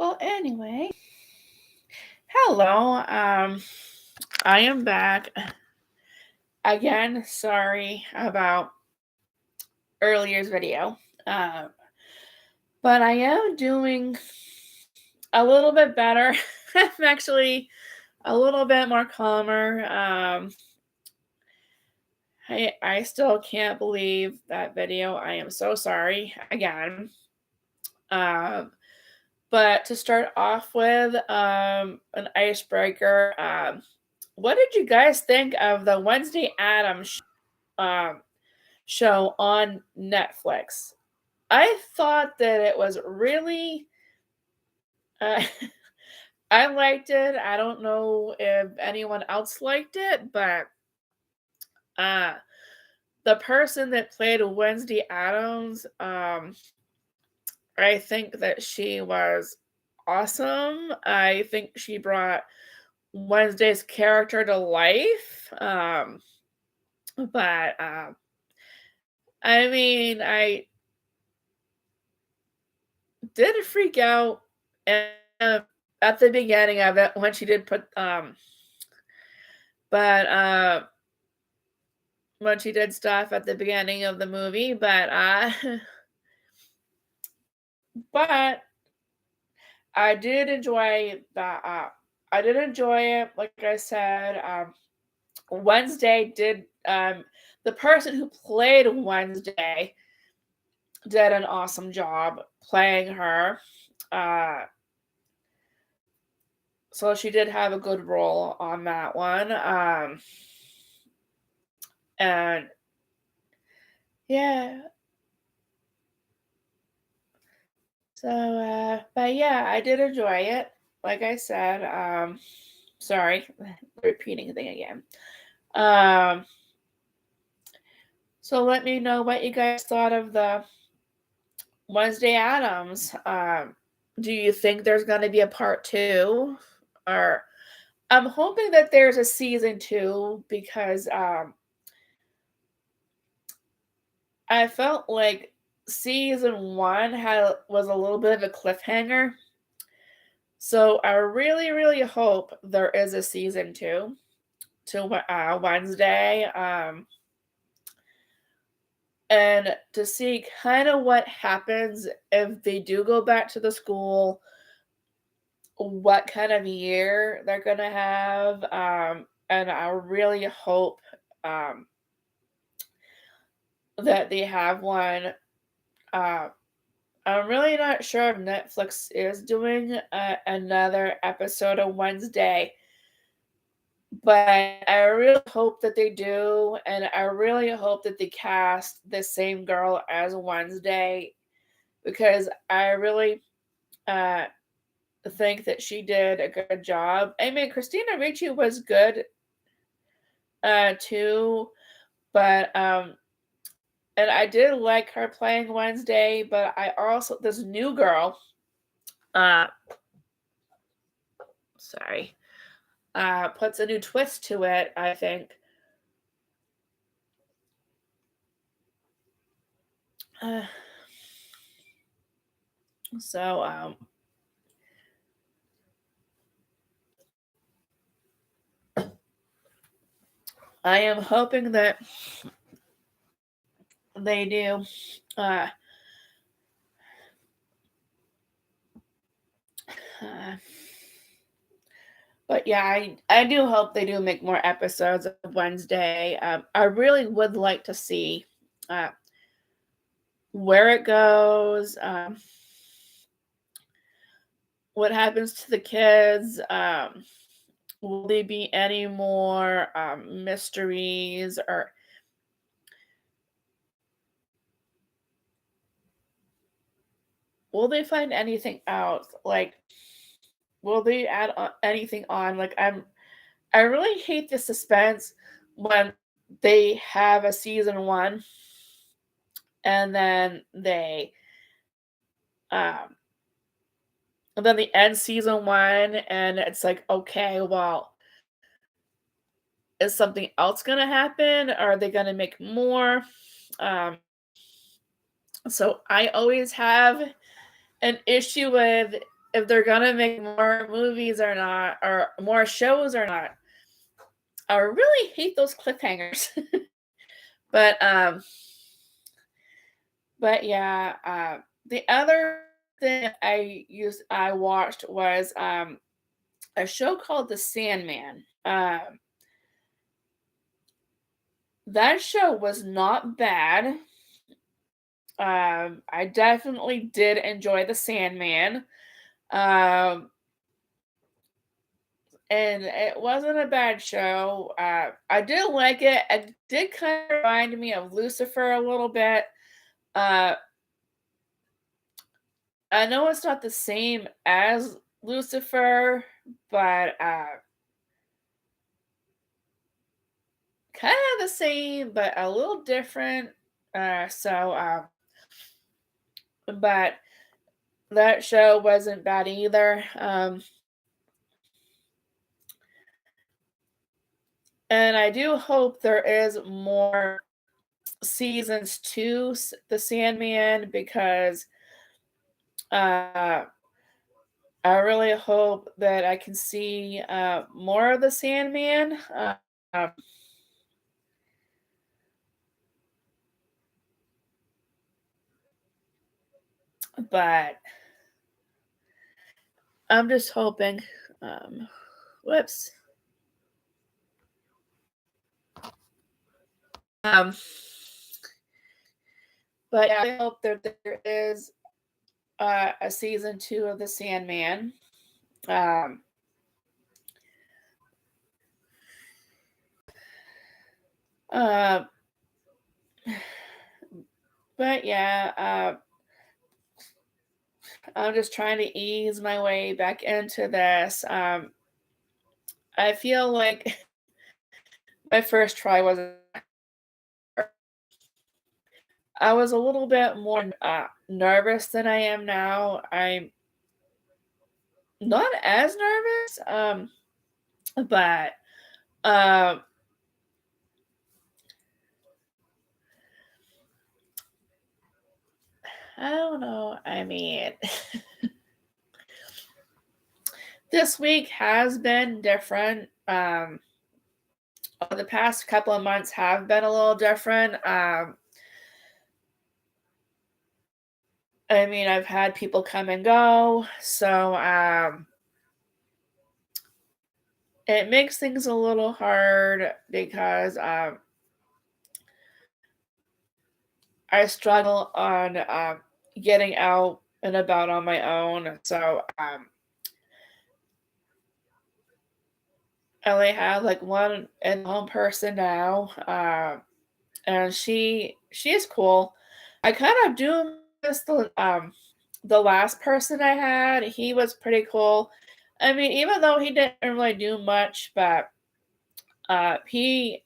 Well, anyway, hello. I am back again. Sorry about earlier's video. Um, but I am doing a little bit better. I'm actually a little bit more calmer. I still can't believe that video. I am so sorry again. Um, but to start off with, an icebreaker. What did you guys think of the Wednesday Addams um, show on Netflix? I thought that it was really, uh, I liked it. I don't know if anyone else liked it, but uh, the person that played Wednesday Addams, I think that she was awesome. I think she brought Wednesday's character to life. But I mean, I did freak out at, at the beginning of it when she did put but when she did stuff at the beginning of the movie, but but I did enjoy that I did enjoy it. Like I said, Wednesday did the person who played Wednesday did an awesome job playing her. Uh so she did have a good role on that one. And yeah, so but yeah, I did enjoy it. Like I said, sorry, repeating thing again. Um, so let me know what you guys thought of the Wednesday Adams. Do you think there's going to be a part two? Or I'm hoping that there's a season two because I felt like season one was a little bit of a cliffhanger. So I really, really hope there is a season two to Wednesday. And to see kind of what happens if they do go back to the school, what kind of year they're gonna have. And I really hope um, that they have one. Uh, I'm really not sure if Netflix is doing another episode of Wednesday, but I really hope that they do, and I really hope that they cast the same girl as Wednesday because I really uh, think that she did a good job. I mean, Christina Ricci was good too, but and I did like her playing Wednesday, but I also this new girl, uh, sorry, puts a new twist to it. I think. Uh, so I am hoping that they do. Uh, uh, but yeah, I do hope they do make more episodes of Wednesday. I really would like to see uh, where it goes, what happens to the kids. Will there be any more mysteries, or will they find anything out? Like, will they add anything on? Like, I really hate the suspense when they have a season one and um then they end season one and it's like, okay, well, is something else gonna happen? Are they gonna make more? Um so I always have an issue with if they're gonna make more movies or not, or more shows or not. I really hate those cliffhangers. But yeah, the other thing I watched was a show called The Sandman. That show was not bad. I definitely did enjoy The Sandman. Um, and it wasn't a bad show. I did like it. It did kind of remind me of Lucifer a little bit. Uh, I know it's not the same as Lucifer, but kind of the same, but a little different. But that show wasn't bad either. And I do hope there is more seasons to The Sandman because uh, I really hope that I can see more of The Sandman. Um, but I'm just hoping. Whoops. Um, but yeah, I hope that there is a season 2 of The Sandman. Um, uh, but yeah, I'm just trying to ease my way back into this. I feel like my first try was I was a little bit more nervous than I am now. I'm not as nervous, but um, I don't know. I mean, this week has been different. The past couple of months have been a little different. I mean, I've had people come and go, so it makes things a little hard because I struggle on getting out and about on my own. So I only have like one in-home person now, and she is cool. I kind of do miss the last person I had. He was pretty cool. I mean, even though he didn't really do much, but he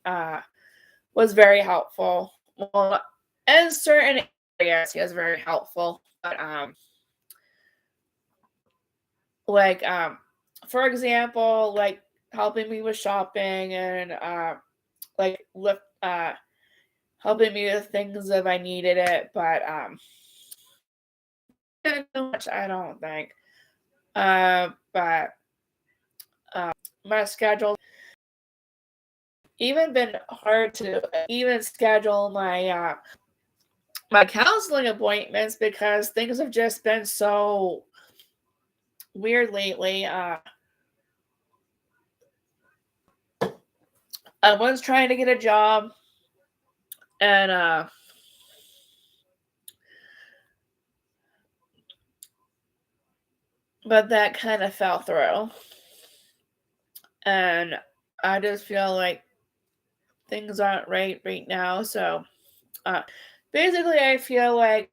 was very helpful. Well, in certain areas, he was very helpful. But like for example, like helping me with shopping and like lift helping me with things if I needed it. But not too much, I don't think. But my schedule even been hard to even schedule my counseling appointments because things have just been so weird lately. I was trying to get a job and but that kind of fell through. And I just feel like things aren't right now. So uh basically I feel like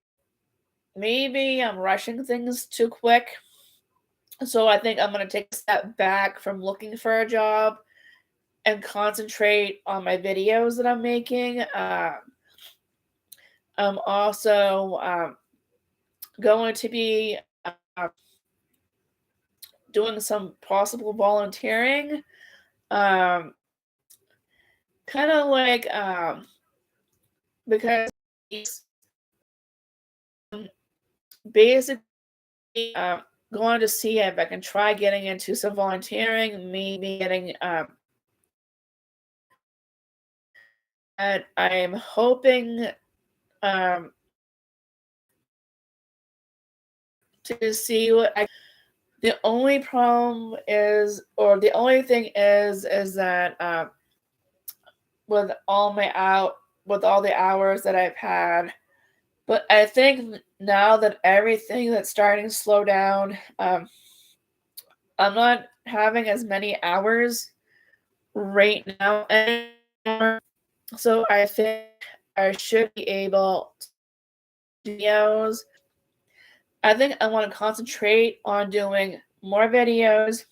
maybe I'm rushing things too quick. So I think I'm gonna take a step back from looking for a job and concentrate on my videos that I'm making. I'm also going to be doing some possible volunteering. Um, kind of like because it's basically going to see if I can try getting into some volunteering, maybe getting and I'm hoping um to see what I the only problem is, or the only thing is that with all my out with all the hours that I've had. But I think now that everything that's starting to slow down, I'm not having as many hours right now anymore. So I think I should be able to do videos. I think I want to concentrate on doing more videos,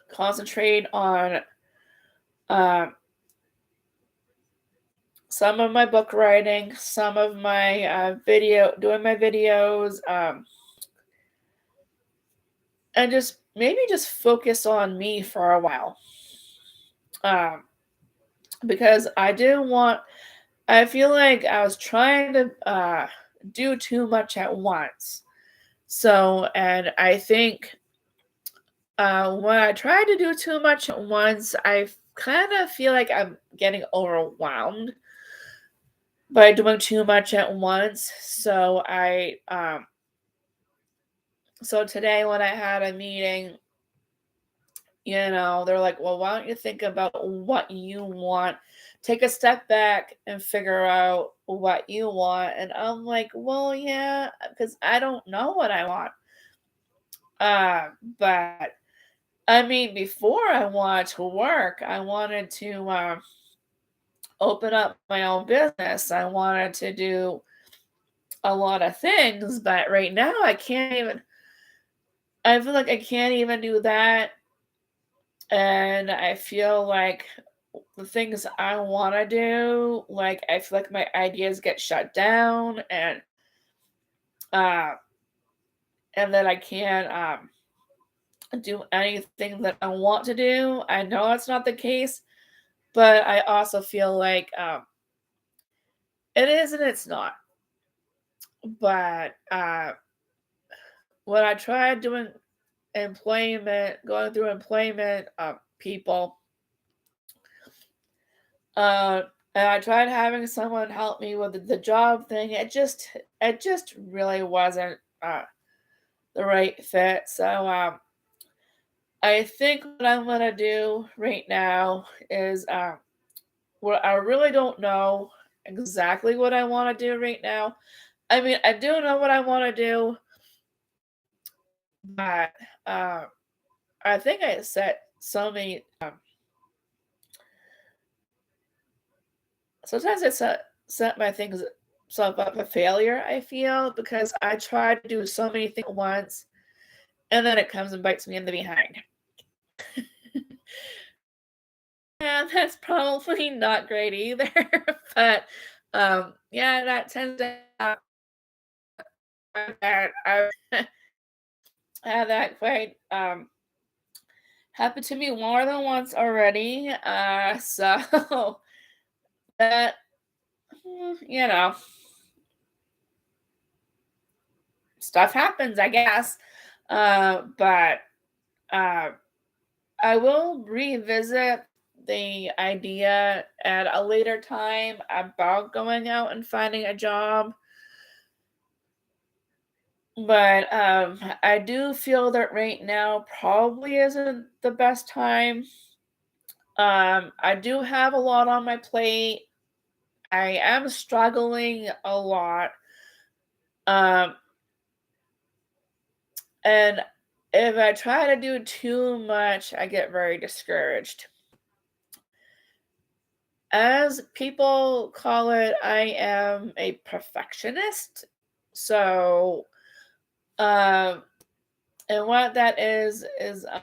concentrate on um, some of my book writing, some of my doing my videos, and just focus on me for a while. Um, because I feel like I was trying to do too much at once. So, and I think when I try to do too much at once, I kind of feel like I'm getting overwhelmed by doing too much at once. So today when I had a meeting, they're like, well, why don't you think about what you want? Take a step back and figure out what you want. And I'm like, well, yeah, because I don't know what I want. But I mean, before I wanted to work, I wanted to open up my own business. I wanted to do a lot of things, but right now I feel like I can't even do that. And I feel like the things I want to do, like I feel like my ideas get shut down, uh and then I can't do anything that I want to do. I know that's not the case, but I also feel like it is and it's not. But when I tried doing going through employment people, uh and I tried having someone help me with the job thing, it just really wasn't the right fit. So I think what I'm gonna do right now is what I really don't know exactly what I want to do right now. I mean, I do know what I want to do, but uh, I think I set so many. Sometimes I set my things self up for failure. I feel because I try to do so many things at once, and then it comes and bites me in the behind. Yeah, that's probably not great either. But yeah, that tends to happen. I had that quite happened to me more than once already. So that you know, stuff happens, I guess. But uh, I will revisit the idea at a later time about going out and finding a job. But I do feel that right now probably isn't the best time. I do have a lot on my plate. I am struggling a lot. Um, and if I try to do too much, I get very discouraged. As people call it, I am a perfectionist. So, um, and what that is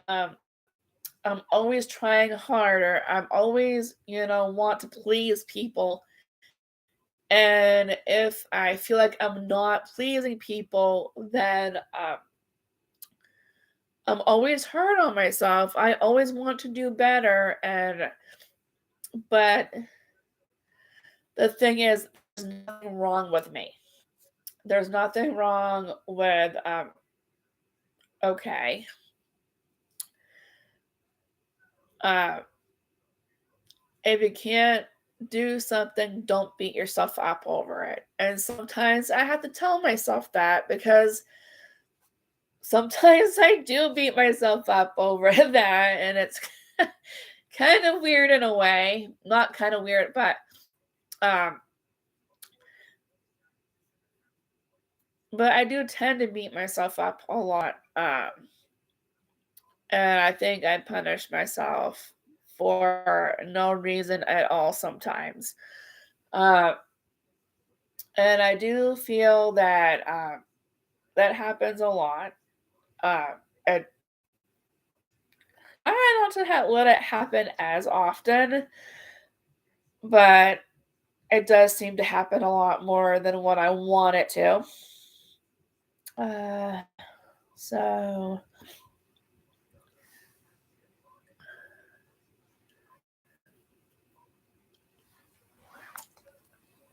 I'm always trying harder. I'm always, want to please people. And if I feel like I'm not pleasing people, then I'm always hard on myself. I always want to do better. But the thing is, there's nothing wrong with me. There's nothing wrong with okay, uh, if you can't do something, don't beat yourself up over it. And sometimes I have to tell myself that because sometimes I do beat myself up over that, and it's kind of weird in a way. Not kind of weird, um, but I do tend to beat myself up a lot. And I think I punish myself for no reason at all sometimes. Uh, and I do feel that that happens a lot. And I try not to let it happen as often, but it does seem to happen a lot more than what I want it to. Uh, so,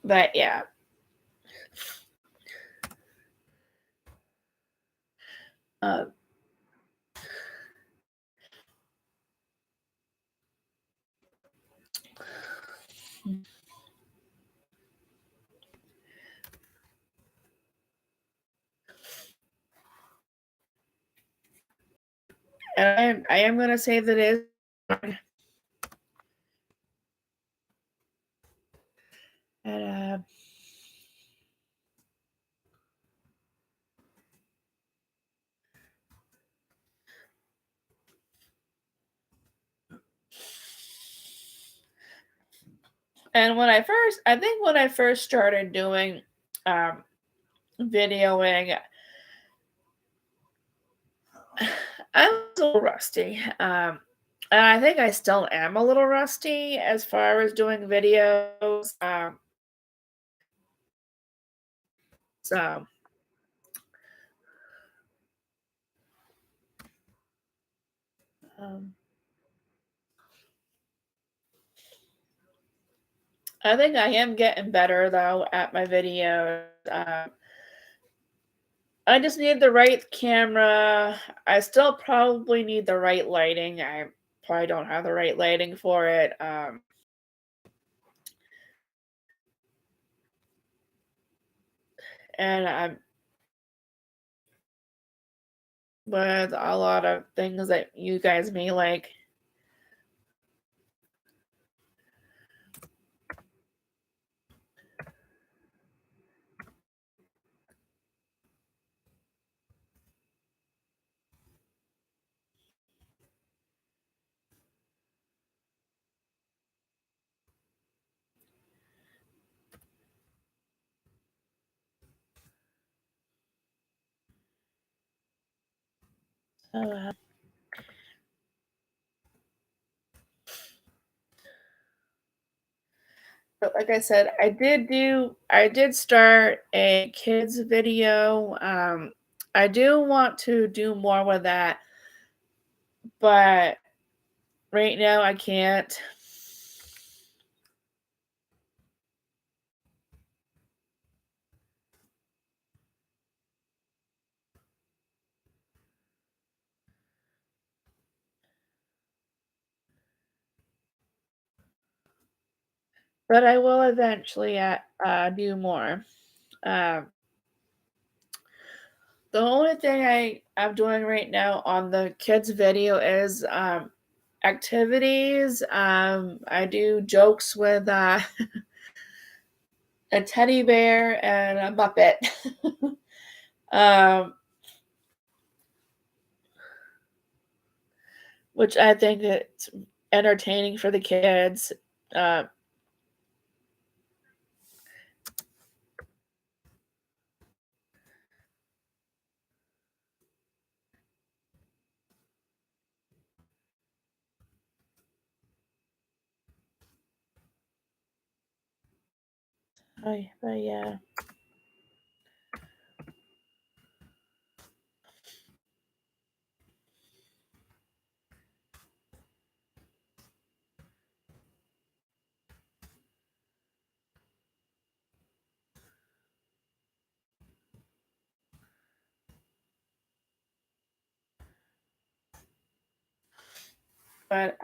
but yeah. Uh, and I am going to say that it is. And, and I think when I first started doing um, videoing, I was a little rusty. And I think I still am a little rusty as far as doing videos. So um, I think I am getting better though at my videos. I just need the right camera. I still probably need the right lighting. I probably don't have the right lighting for it. And I'm with a lot of things that you guys may like. Uh, but like I said, I did start a kids video. I do want to do more with that, but right now I can't. But I will eventually do more. Um, the only thing I'm doing right now on the kids video is activities. I do jokes with a teddy bear and a Muppet. um, which I think it's entertaining for the kids. Uh, but yeah. But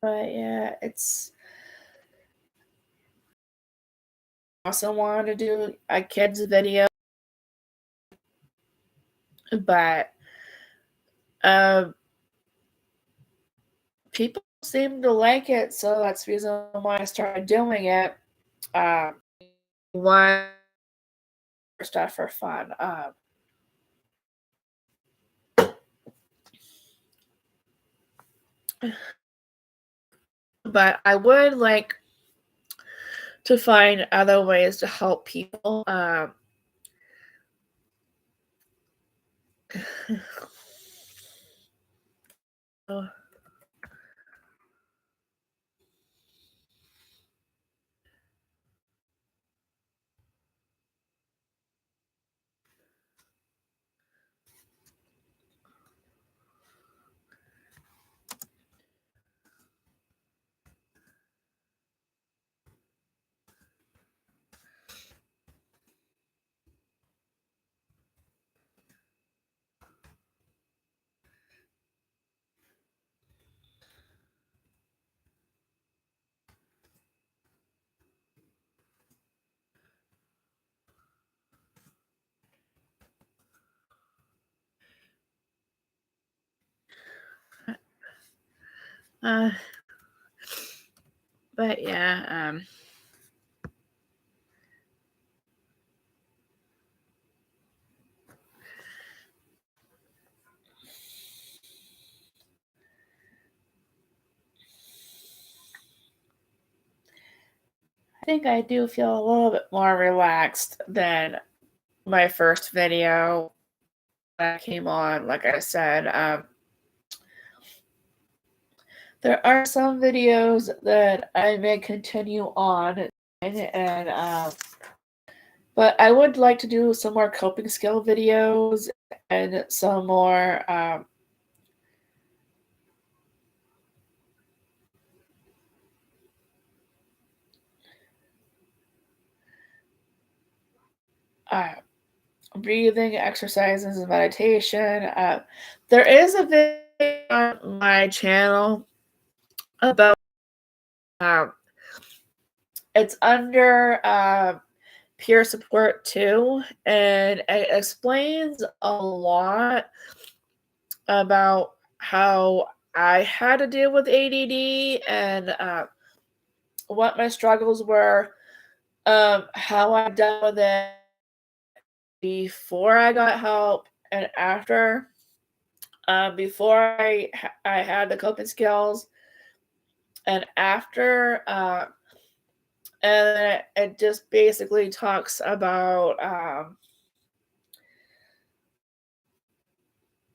yeah, it's also wanted to do a kids video, but uh, people seem to like it, so that's the reason why I started doing it. Um, one stuff for fun. But I would like to find other ways to help people. uh, but yeah, I think I do feel a little bit more relaxed than my first video that came on. Like I said, there are some videos that I may continue on, and but I would like to do some more coping skill videos and some more uh, breathing exercises and meditation. There is a video on my channel about um, it's under peer support too, and it explains a lot about how I had to deal with ADD and what my struggles were, how I dealt with it before I got help and after. Before I had the coping skills and after, and it just basically talks about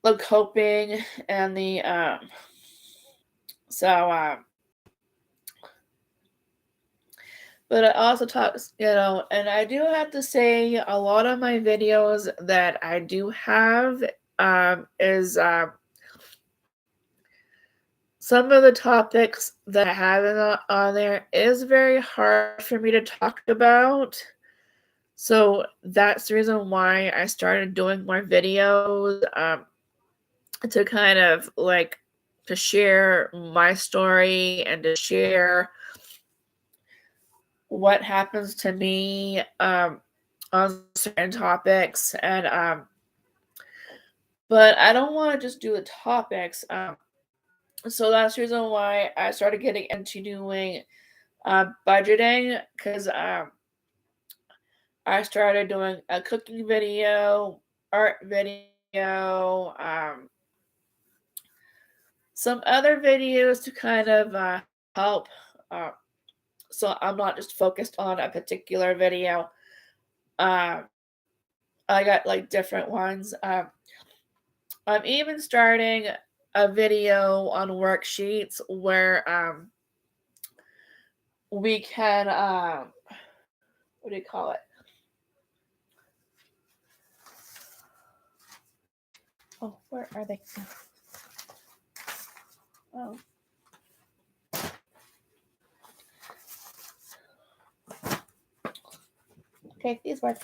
the coping and the so but it also talks, and I do have to say a lot of my videos that I do have is some of the topics that I have on there is very hard for me to talk about. So that's the reason why I started doing more videos, to kind of like to share my story and to share what happens to me on certain topics. And but I don't want to just do the topics. So that's the reason why I started getting into doing budgeting, because I started doing a cooking video, art video, some other videos to kind of help. Uh, so I'm not just focused on a particular video. Uh, I got like different ones. I'm even starting a video on worksheets where we can what do you call it? Oh, where are they? Oh, okay, these work.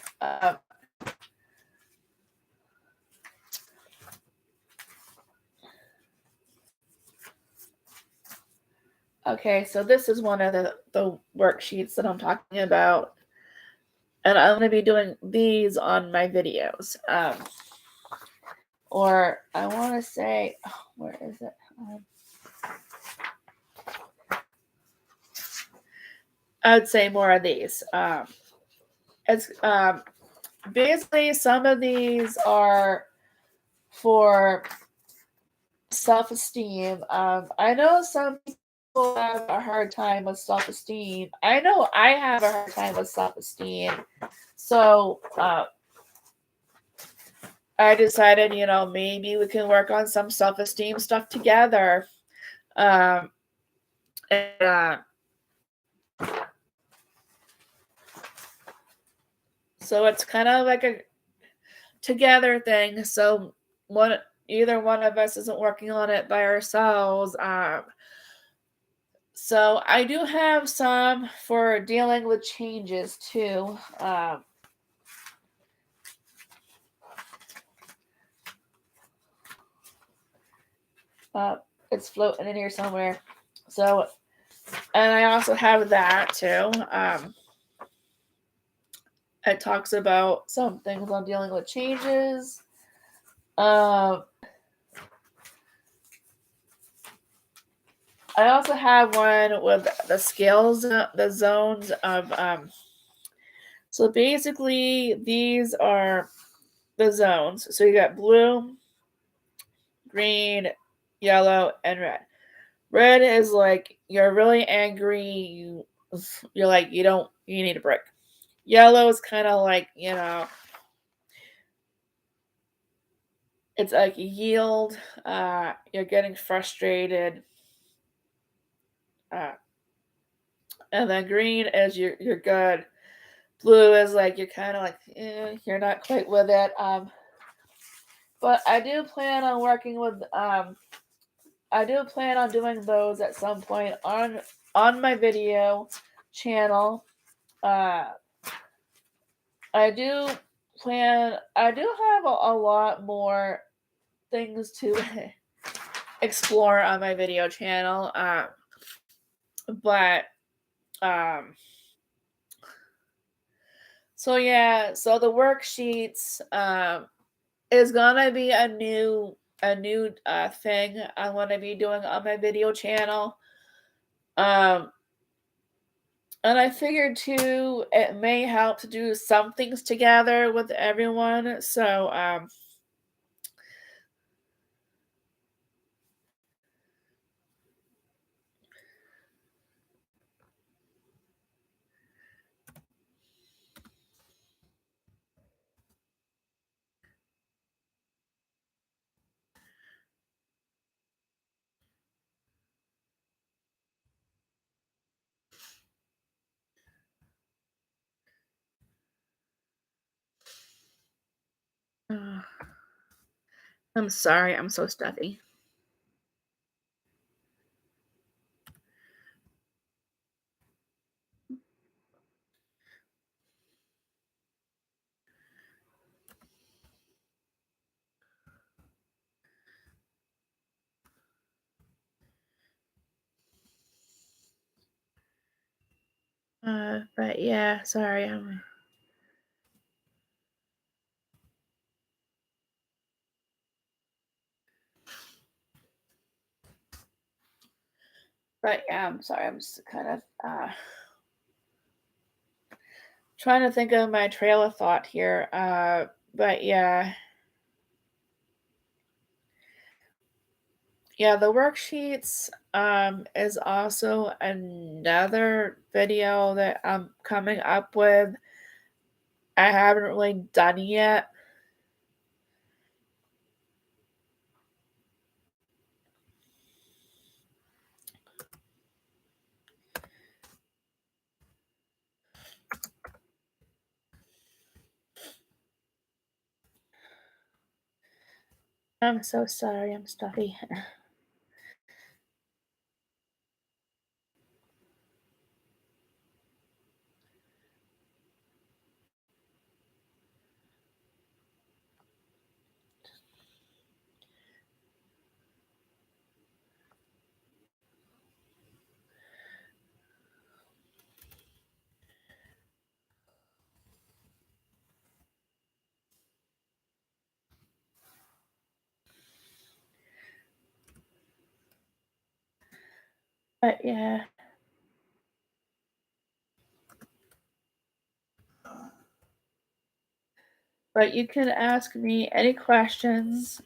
Okay, so this is one of the worksheets that I'm talking about, and I'm going to be doing these on my videos. Or I want to say, oh, where is it? I would say more of these. It's basically some of these are for self-esteem. I know some people have a hard time with self-esteem. I know I have a hard time with self-esteem. So I decided, maybe we can work on some self-esteem stuff together. Um, and, so it's kind of like a together thing. So either one of us isn't working on it by ourselves. So I do have some for dealing with changes too. It's floating in here somewhere. So, and I also have that too. It talks about some things on dealing with changes. I also have one with the scales, the zones of. So basically, these are the zones. So you got blue, green, yellow, and red. Red is like you're really angry. You're like you need a break. Yellow is kind of like it's like you yield. You're getting frustrated. Uh, and then green is you're good. Blue is like you're kind of like you're not quite with it. But I do plan on working with I do plan on doing those at some point on my video channel. Uh, I do I do have a lot more things to explore on my video channel. But so yeah, so the worksheets is gonna be a new thing I'm gonna be doing on my video channel. Um, and I figured too, it may help to do some things together with everyone. So I'm sorry, I'm so stuffy. But yeah, sorry. But yeah, I'm sorry. I'm just kind of trying to think of my trail of thought here. But yeah. Yeah, the worksheets is also another video that I'm coming up with. I haven't really done yet. I'm so sorry, I'm stuffy. But yeah. But you can ask me any questions.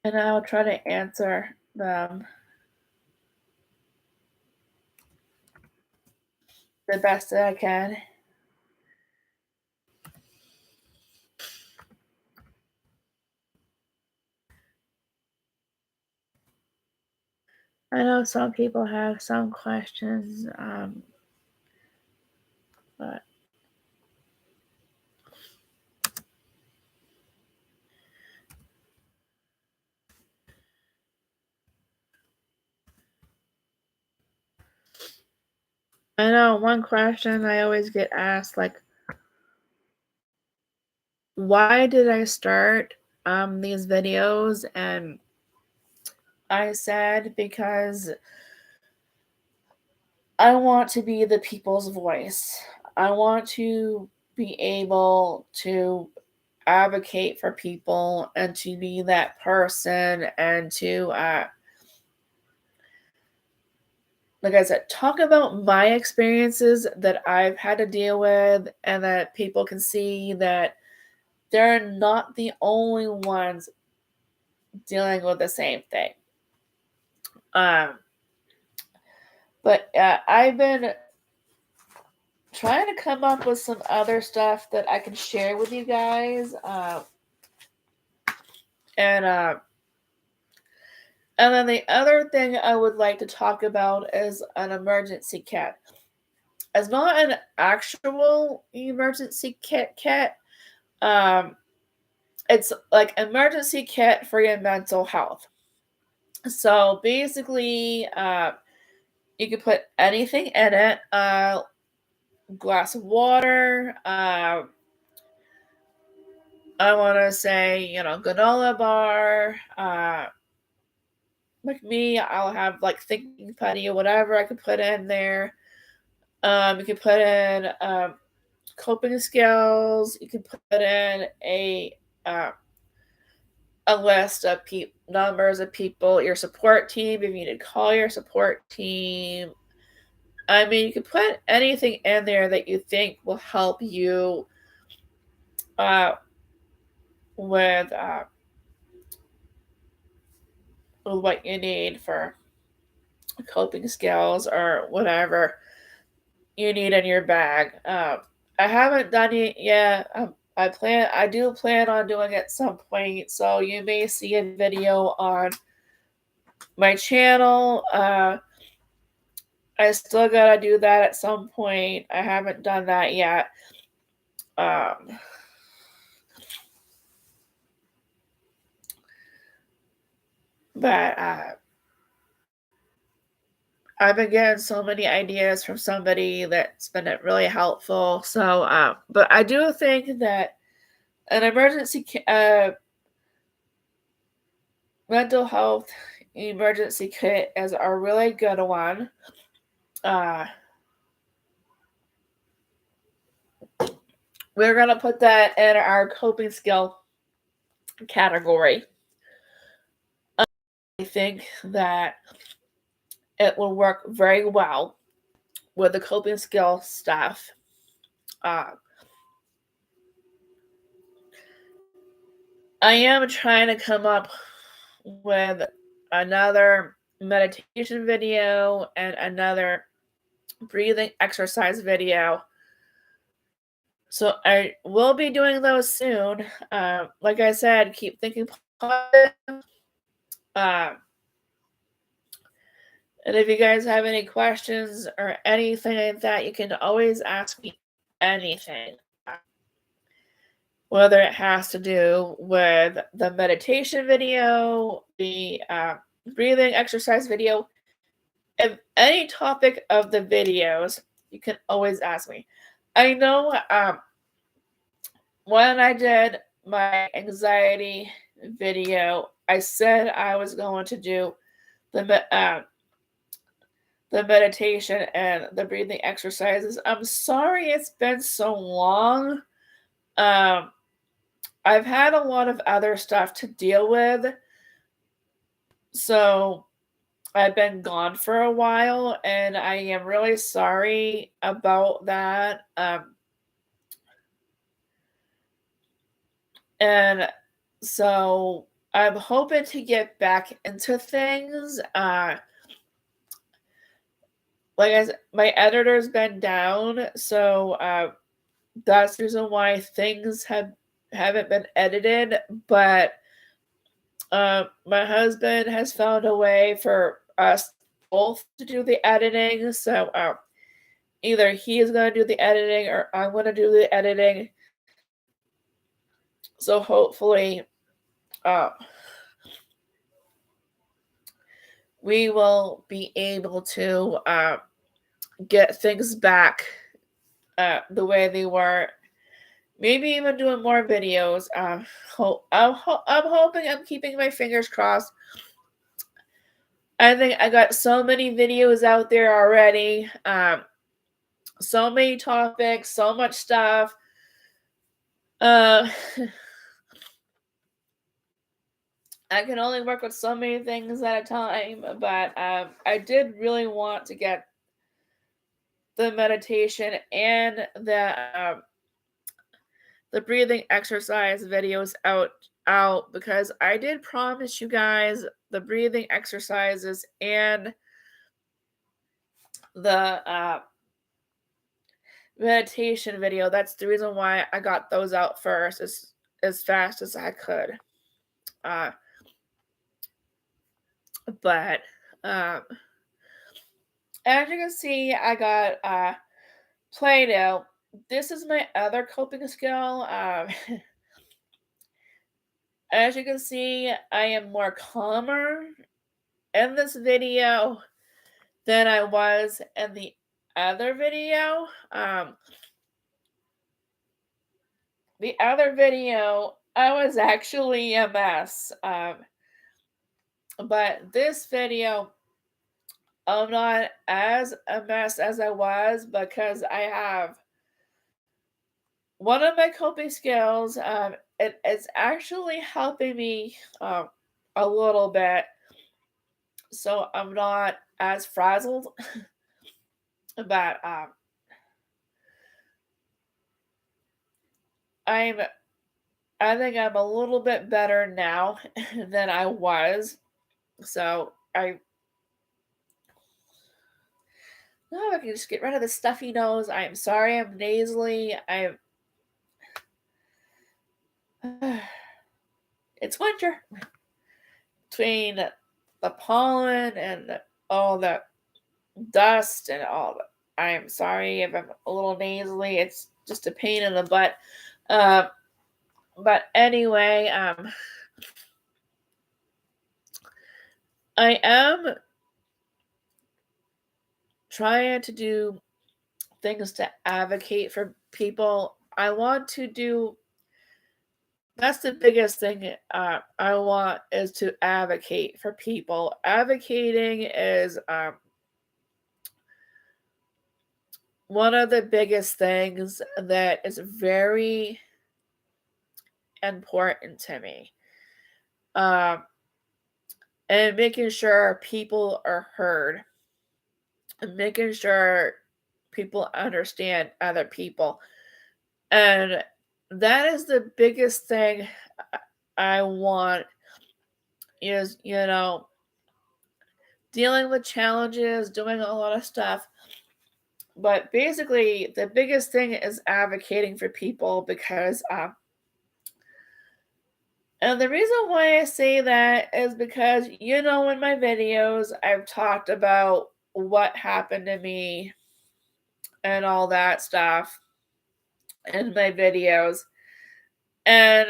And I'll try to answer them the best that I can. I know some people have some questions, but I know one question I always get asked, like, why did I start these videos? And I said because I want to be the people's voice. I want to be able to advocate for people and to be that person and to like I said, talk about my experiences that I've had to deal with and that people can see that they're not the only ones dealing with the same thing. Um, but I've been trying to come up with some other stuff that I can share with you guys. And and then the other thing I would like to talk about is an emergency kit. It's not an actual emergency kit. Um, it's like emergency kit for your mental health. So basically, you can put anything in it. Glass of water. I want to say, granola bar. Like me, I'll have like thinking putty or whatever I could put in there. You can put in coping skills. You can put in uh, a list of numbers of people, your support team. If you need to call your support team, I mean, you can put anything in there that you think will help you uh, with what you need for coping skills or whatever you need in your bag. I haven't done it yet. I do plan on doing it at some point, so you may see a video on my channel. I still gotta do that at some point. I haven't done that yet. Um, but I've been getting so many ideas from somebody that's been really helpful. So, but I do think that an emergency mental health emergency kit is a really good one. Uh, we're gonna put that in our coping skill category. I think that it will work very well with the coping skill stuff. Uh, I am trying to come up with another meditation video and another breathing exercise video. So I will be doing those soon. Like I said, keep thinking positive. Uh, and if you guys have any questions or anything like that, you can always ask me anything. Whether it has to do with the meditation video, the breathing exercise video, if any topic of the videos, you can always ask me. I know when I did my anxiety video, I said I was going to do the the meditation and the breathing exercises. I'm sorry it's been so long. Um, I've had a lot of other stuff to deal with, so I've been gone for a while, and I am really sorry about that. And so I'm hoping to get back into things. Like I said, my editor's been down, so that's the reason why things haven't been edited. But my husband has found a way for us both to do the editing. So either he is going to do the editing or I'm going to do the editing. So hopefully, uh, we will be able to get things back the way they were. Maybe even doing more videos. I'm hoping, I'm keeping my fingers crossed. I think I got so many videos out there already. So many topics, so much stuff. Uh, I can only work with so many things at a time, but I did really want to get the meditation and the breathing exercise videos out because I did promise you guys the breathing exercises and the meditation video. That's the reason why I got those out first as fast as I could. Uh, but um, as you can see, I got Play-Doh. This is my other coping skill. As you can see, I am more calmer in this video than I was in the other video. The other video, I was actually a mess. But this video, I'm not as a mess as I was because I have one of my coping skills. It's actually helping me a little bit, so I'm not as frazzled. But I'm I think I'm a little bit better now than I was. So now I can just get rid of the stuffy nose. I am sorry I'm nasally. It's winter. Between the pollen and all the dust and all the I am sorry if I'm a little nasally. It's just a pain in the butt. Uh, but anyway, I am trying to do things to advocate for people. I want to do that's the biggest thing I want is to advocate for people. Advocating is one of the biggest things that is very important to me. Um, and making sure people are heard, and making sure people understand other people. And that is the biggest thing I want is, dealing with challenges, doing a lot of stuff. But basically, the biggest thing is advocating for people because, and the reason why I say that is because, in my videos, I've talked about what happened to me and all that stuff in my videos. And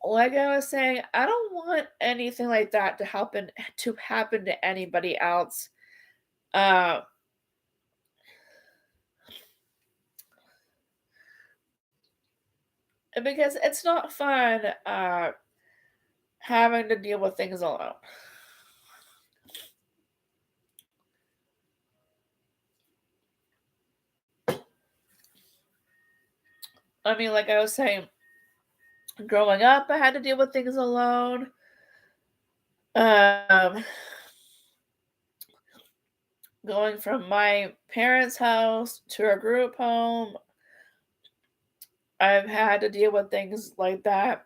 like I was saying, I don't want anything like that to happen to anybody else. Uh, because it's not fun having to deal with things alone. I mean, like I was saying, growing up, I had to deal with things alone. Um, Going from my parents' house to a group home, I've had to deal with things like that.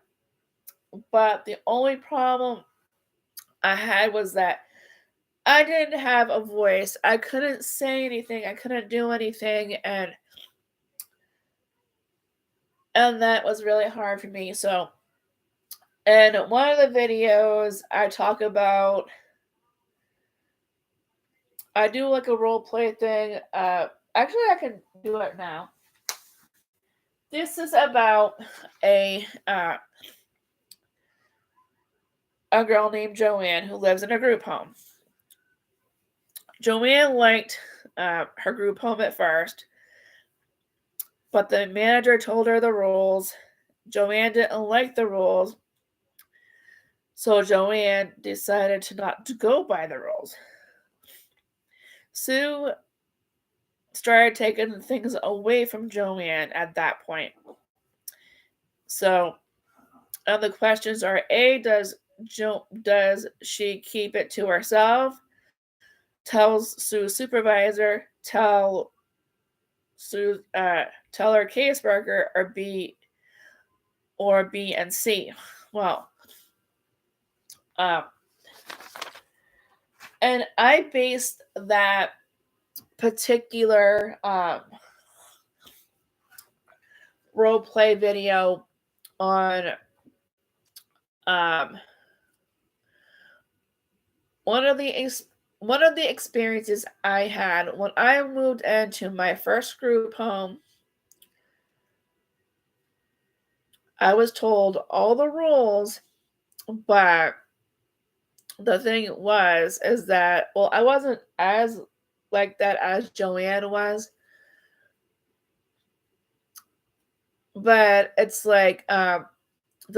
But the only problem I had was that I didn't have a voice. I couldn't say anything. I couldn't do anything, and that was really hard for me. So, in one of the videos, I talk about I do like a role play thing. Actually, I can do it now. This is about a girl named Joanne who lives in a group home. Joanne liked her group home at first, but the manager told her the rules. Joanne didn't like the rules, so Joanne decided to not to go by the rules. Sue started taking things away from Joanne at that point. So, the questions are: A, does she keep it to herself? Tells Sue's supervisor, tell her caseworker, or B and C. Well, and I based that particular role play video on one of the experiences I had when I moved into my first group home. I was told all the rules, but the thing is that, well, I wasn't as like that as Joanne was, but it's like the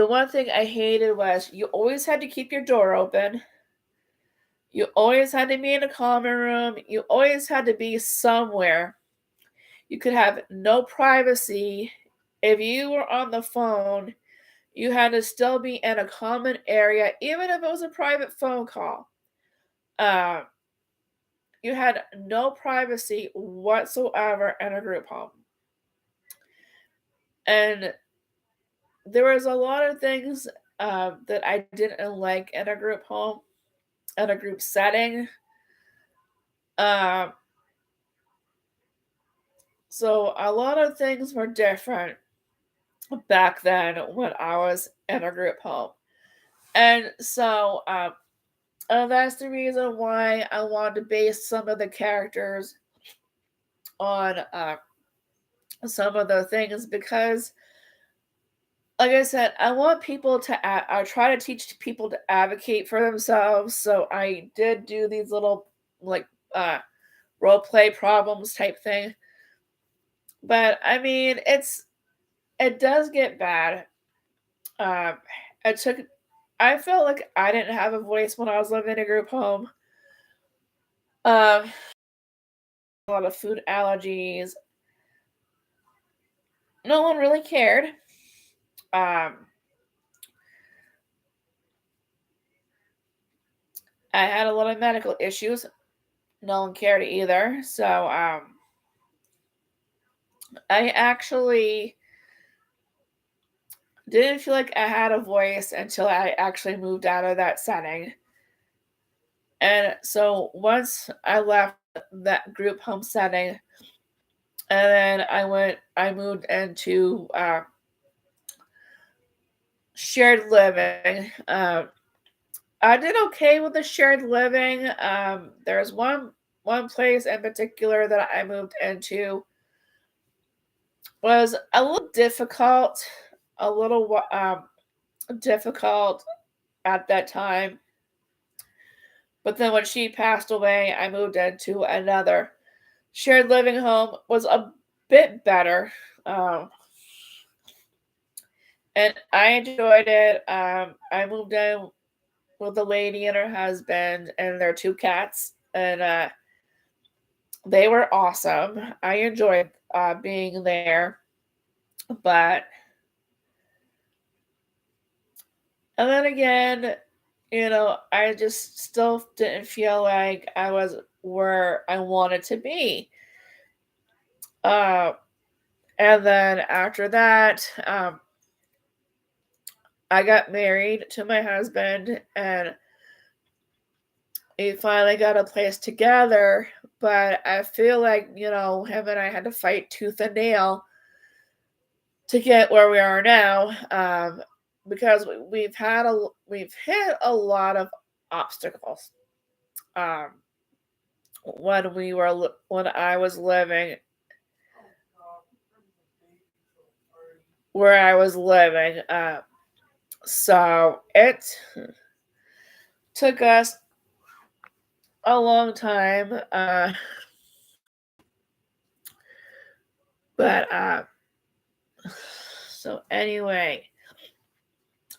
one thing I hated was you always had to keep your door open. You always had to be in a common room. You always had to be somewhere. You could have no privacy. If you were on the phone, you had to still be in a common area, even if it was a private phone call. You had no privacy whatsoever in a group home. And there was a lot of things that I didn't like in a group home, in a group setting. So a lot of things were different back then when I was in a group home. And so that's the reason why I wanted to base some of the characters on some of the things, because like I said, I want people to I try to teach people to advocate for themselves. So I did do these little like role play problems type thing. But I mean, it does get bad. Um, it took. I felt like I didn't have a voice when I was living in a group home. A lot of food allergies. No one really cared. Um, I had a lot of medical issues. No one cared either. So I actually didn't feel like I had a voice until I actually moved out of that setting. And so once I left that group home setting, and then I moved into shared living. I did okay with the shared living. There's one place in particular that I moved into was a little difficult, a little difficult at that time. But then when she passed away, I moved into another shared living home. Was a bit better, and I enjoyed it. I moved in with a lady and her husband and their two cats, and they were awesome. I enjoyed being there. But and then again, I just still didn't feel like I was where I wanted to be. Uh, and then after that, I got married to my husband, and we finally got a place together. But I feel like, him and I had to fight tooth and nail to get where we are now, because we've hit a lot of obstacles. Um, when I was living where I was living, so it took us a long time, but so anyway,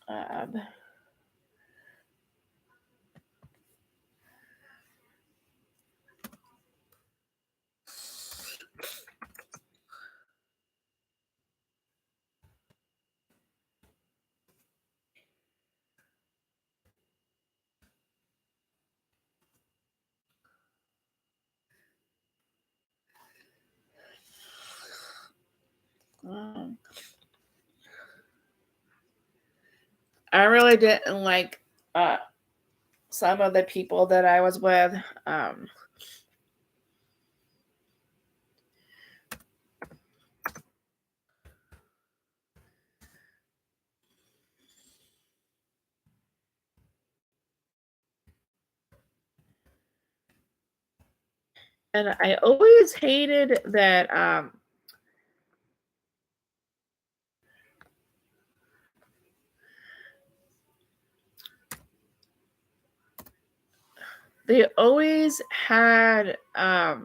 um, um, I really didn't like uh, some of the people that I was with. Um, and I always hated that they always had uh,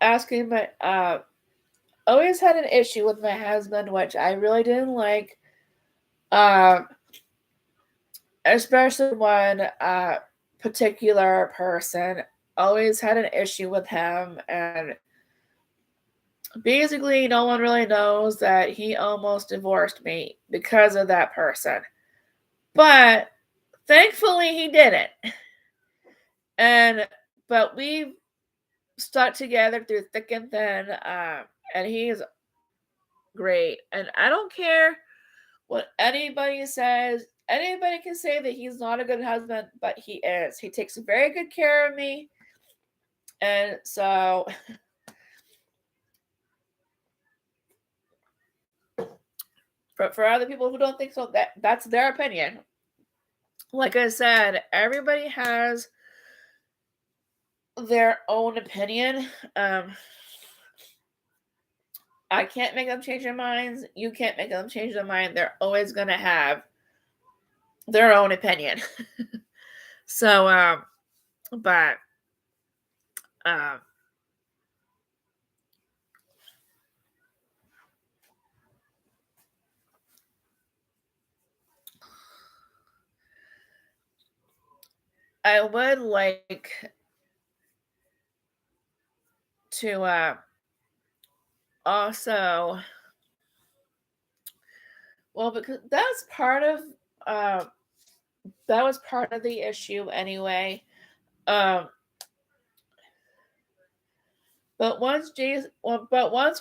asking my always had an issue with my husband, which I really didn't like. Um, Especially one particular person always had an issue with him, and basically no one really knows that he almost divorced me because of that person. But thankfully he didn't. And but we stuck together through thick and thin, and he's great. And I don't care what anybody says. Anybody can say that he's not a good husband, but he is. He takes very good care of me. And so, for other people who don't think so, that's their opinion. Like I said, everybody has their own opinion. I can't make them change their minds. You can't make them change their mind. They're always gonna have their own opinion. So, but um, I would like to also, well, because uh, that was part of the issue anyway. Um, but once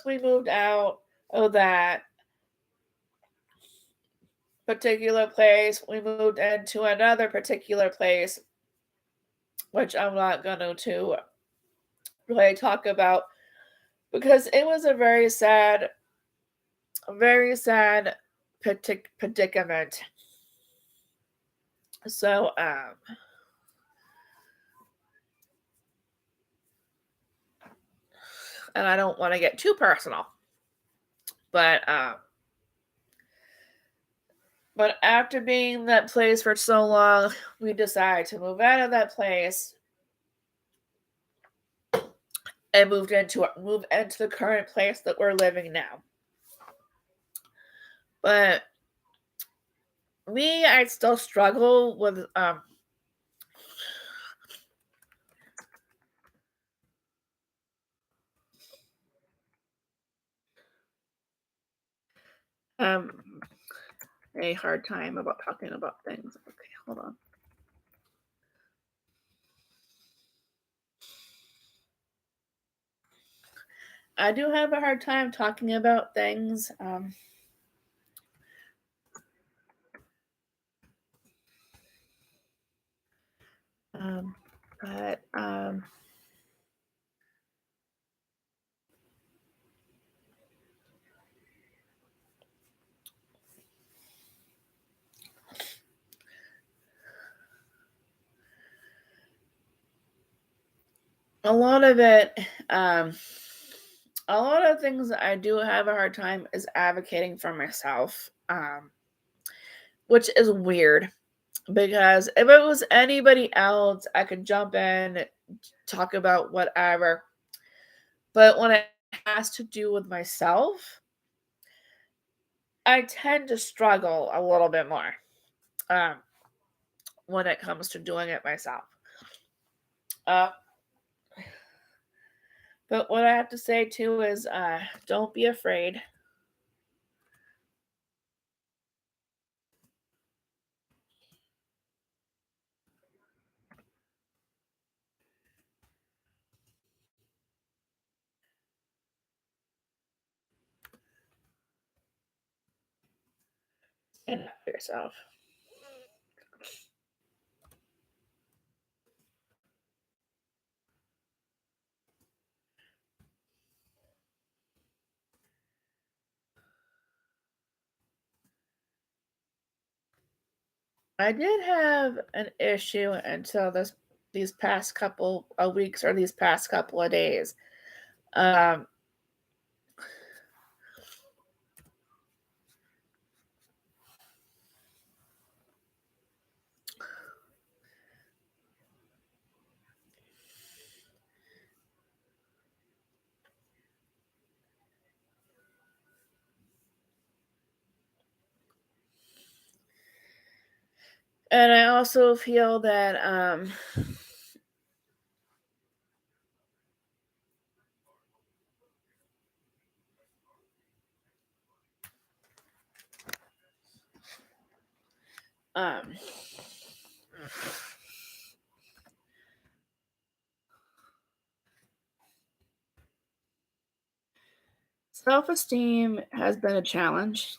we moved out of that particular place, we moved into another particular place, which I'm not going to really talk about because it was a very sad predicament. So, and I don't want to get too personal, but after being in that place for so long, we decided to move out of that place and move into the current place that we're living now. But me, I still struggle with um, a hard time about talking about things. Okay, hold on. I do have a hard time talking about things. Um, but a lot of it, a lot of things I do have a hard time is advocating for myself, which is weird because if it was anybody else, I could jump in, talk about whatever. But when it has to do with myself, I tend to struggle a little bit more um, when it comes to doing it myself. Uh, but what I have to say too is don't be afraid. And for yourself. I did have an issue until these past couple of weeks or these past couple of days. Um, and I also feel that um, self-esteem has been a challenge.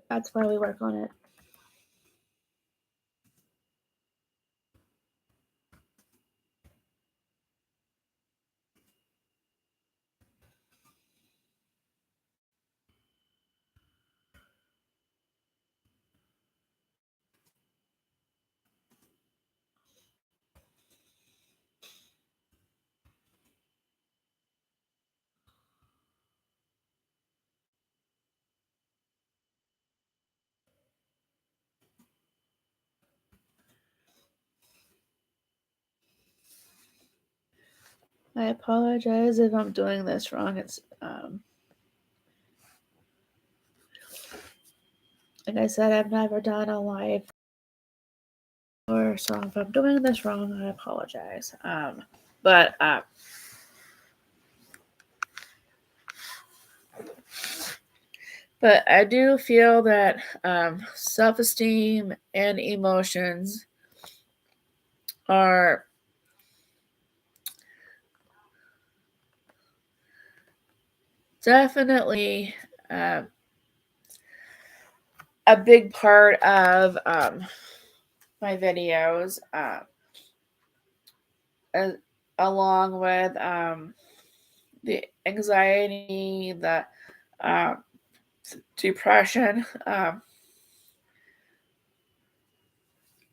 That's why we work on it. I apologize if I'm doing this wrong. It's like I said, I've never done a live or so if I'm doing this wrong, I apologize. But but I do feel that self-esteem and emotions are definitely uh, a big part of my videos, as, along with the anxiety, the uh, depression.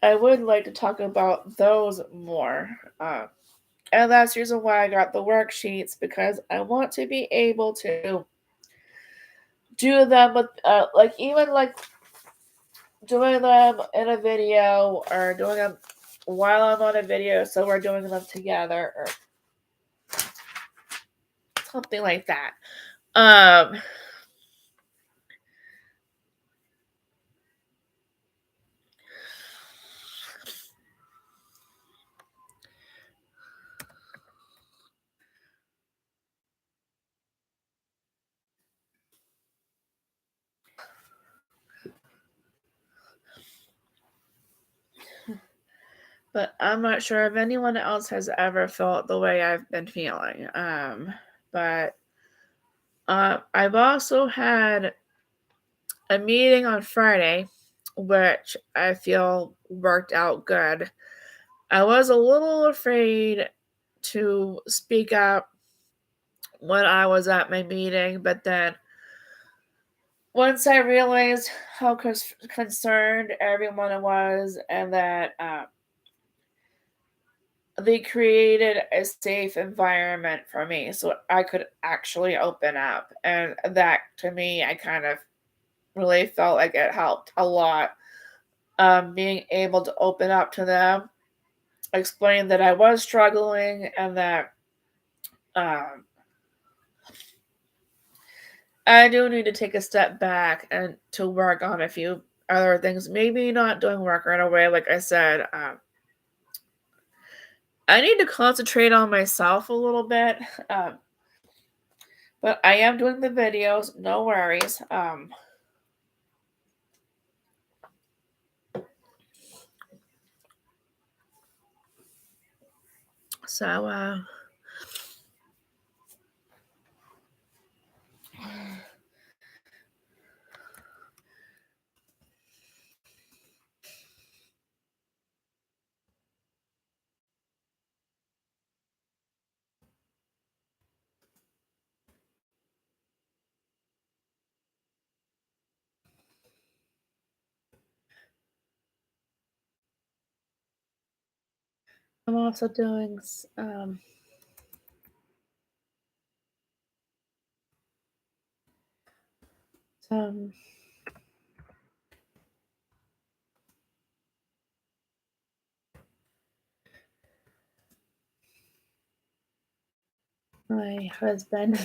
I would like to talk about those more. And that's the reason why I got the worksheets because I want to be able to do them with like even like doing them in a video or doing them while I'm on a video, so we're doing them together or something like that. But I'm not sure if anyone else has ever felt the way I've been feeling. But I've also had a meeting on Friday, which I feel worked out good. I was a little afraid to speak up when I was at my meeting, but then once I realized how concerned everyone was and that they created a safe environment for me so I could actually open up. And that to me, I kind of really felt like it helped a lot. Being able to open up to them, explain that I was struggling and that um, I do need to take a step back and to work on a few other things. Maybe not doing work right away, like I said. I need to concentrate on myself a little bit. Um, but I am doing the videos, no worries. So I'm also doing some my husband.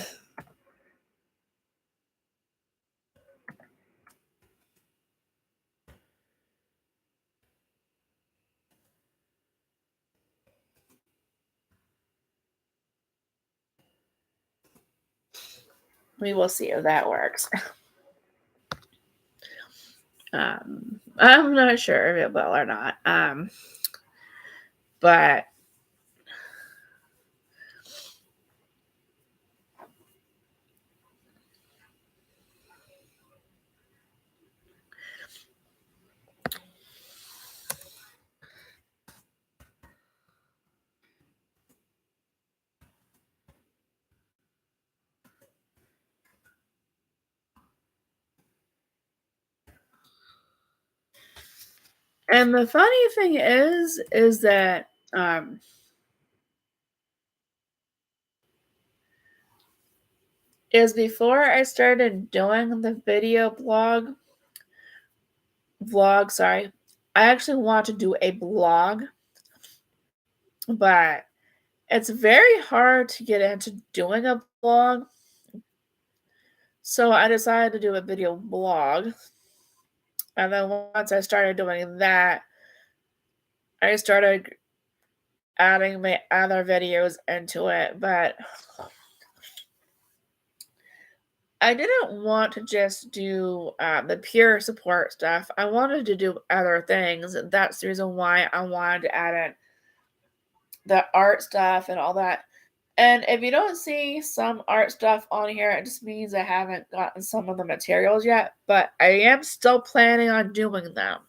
We will see if that works. I'm not sure if it will or not. But and the funny thing is that is before I started doing the video vlog, sorry. I actually want to do a blog, but it's very hard to get into doing a blog. So I decided to do a video blog. And then once I started doing that, I started adding my other videos into it, but I didn't want to just do the pure support stuff. I wanted to do other things. That's the reason why I wanted to add in the art stuff and all that. And if you don't see some art stuff on here, it just means I haven't gotten some of the materials yet, but I am still planning on doing them.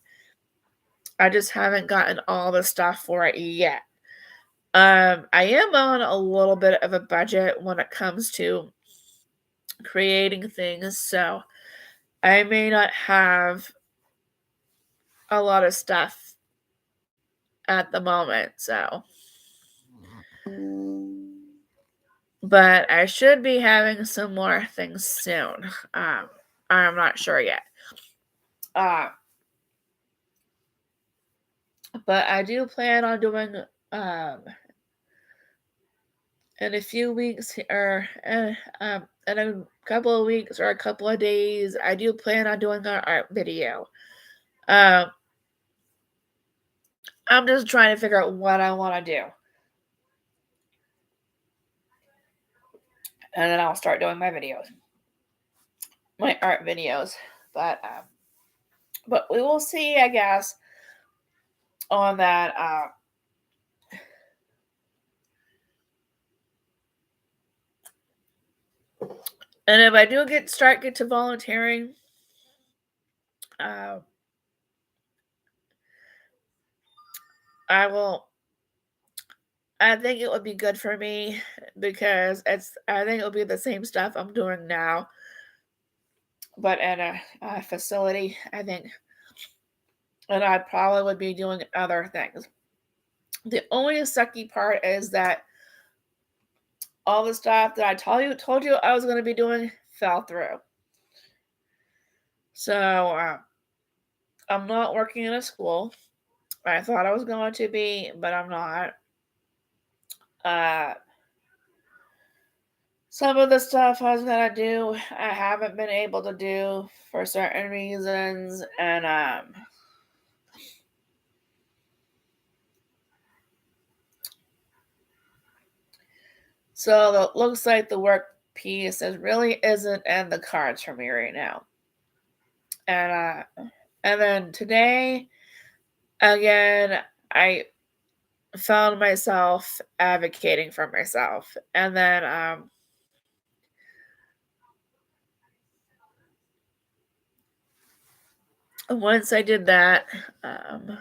I just haven't gotten all the stuff for it yet. I am on a little bit of a budget when it comes to creating things, so I may not have a lot of stuff at the moment, so but I should be having some more things soon. I'm not sure yet. Uh, but I do plan on doing in a few weeks or in a couple of weeks or a couple of days. I do plan on doing an art video. Um, I'm just trying to figure out what I want to do, and then I'll start doing my videos, my art videos. But we will see, I guess, on that. And if I do get to volunteering, uh, I will. I think it would be good for me because I think it'll be the same stuff I'm doing now, but at a facility. I think, and I probably would be doing other things. The only sucky part is that all the stuff that I told you I was going to be doing fell through. So I'm not working in a school. I thought I was going to be, but I'm not. Uh, some of the stuff I was gonna do, I haven't been able to do for certain reasons, and so it looks like the work piece really isn't in the cards for me right now. And then today, again, I found myself advocating for myself, and then once I did that, um,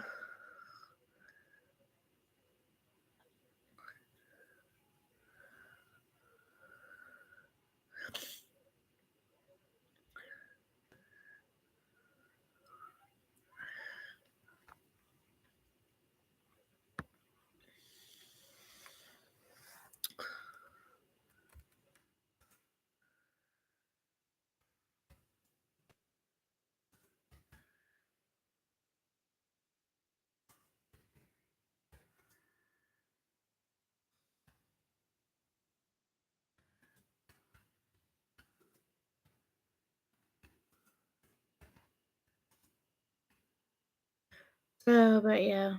but yeah.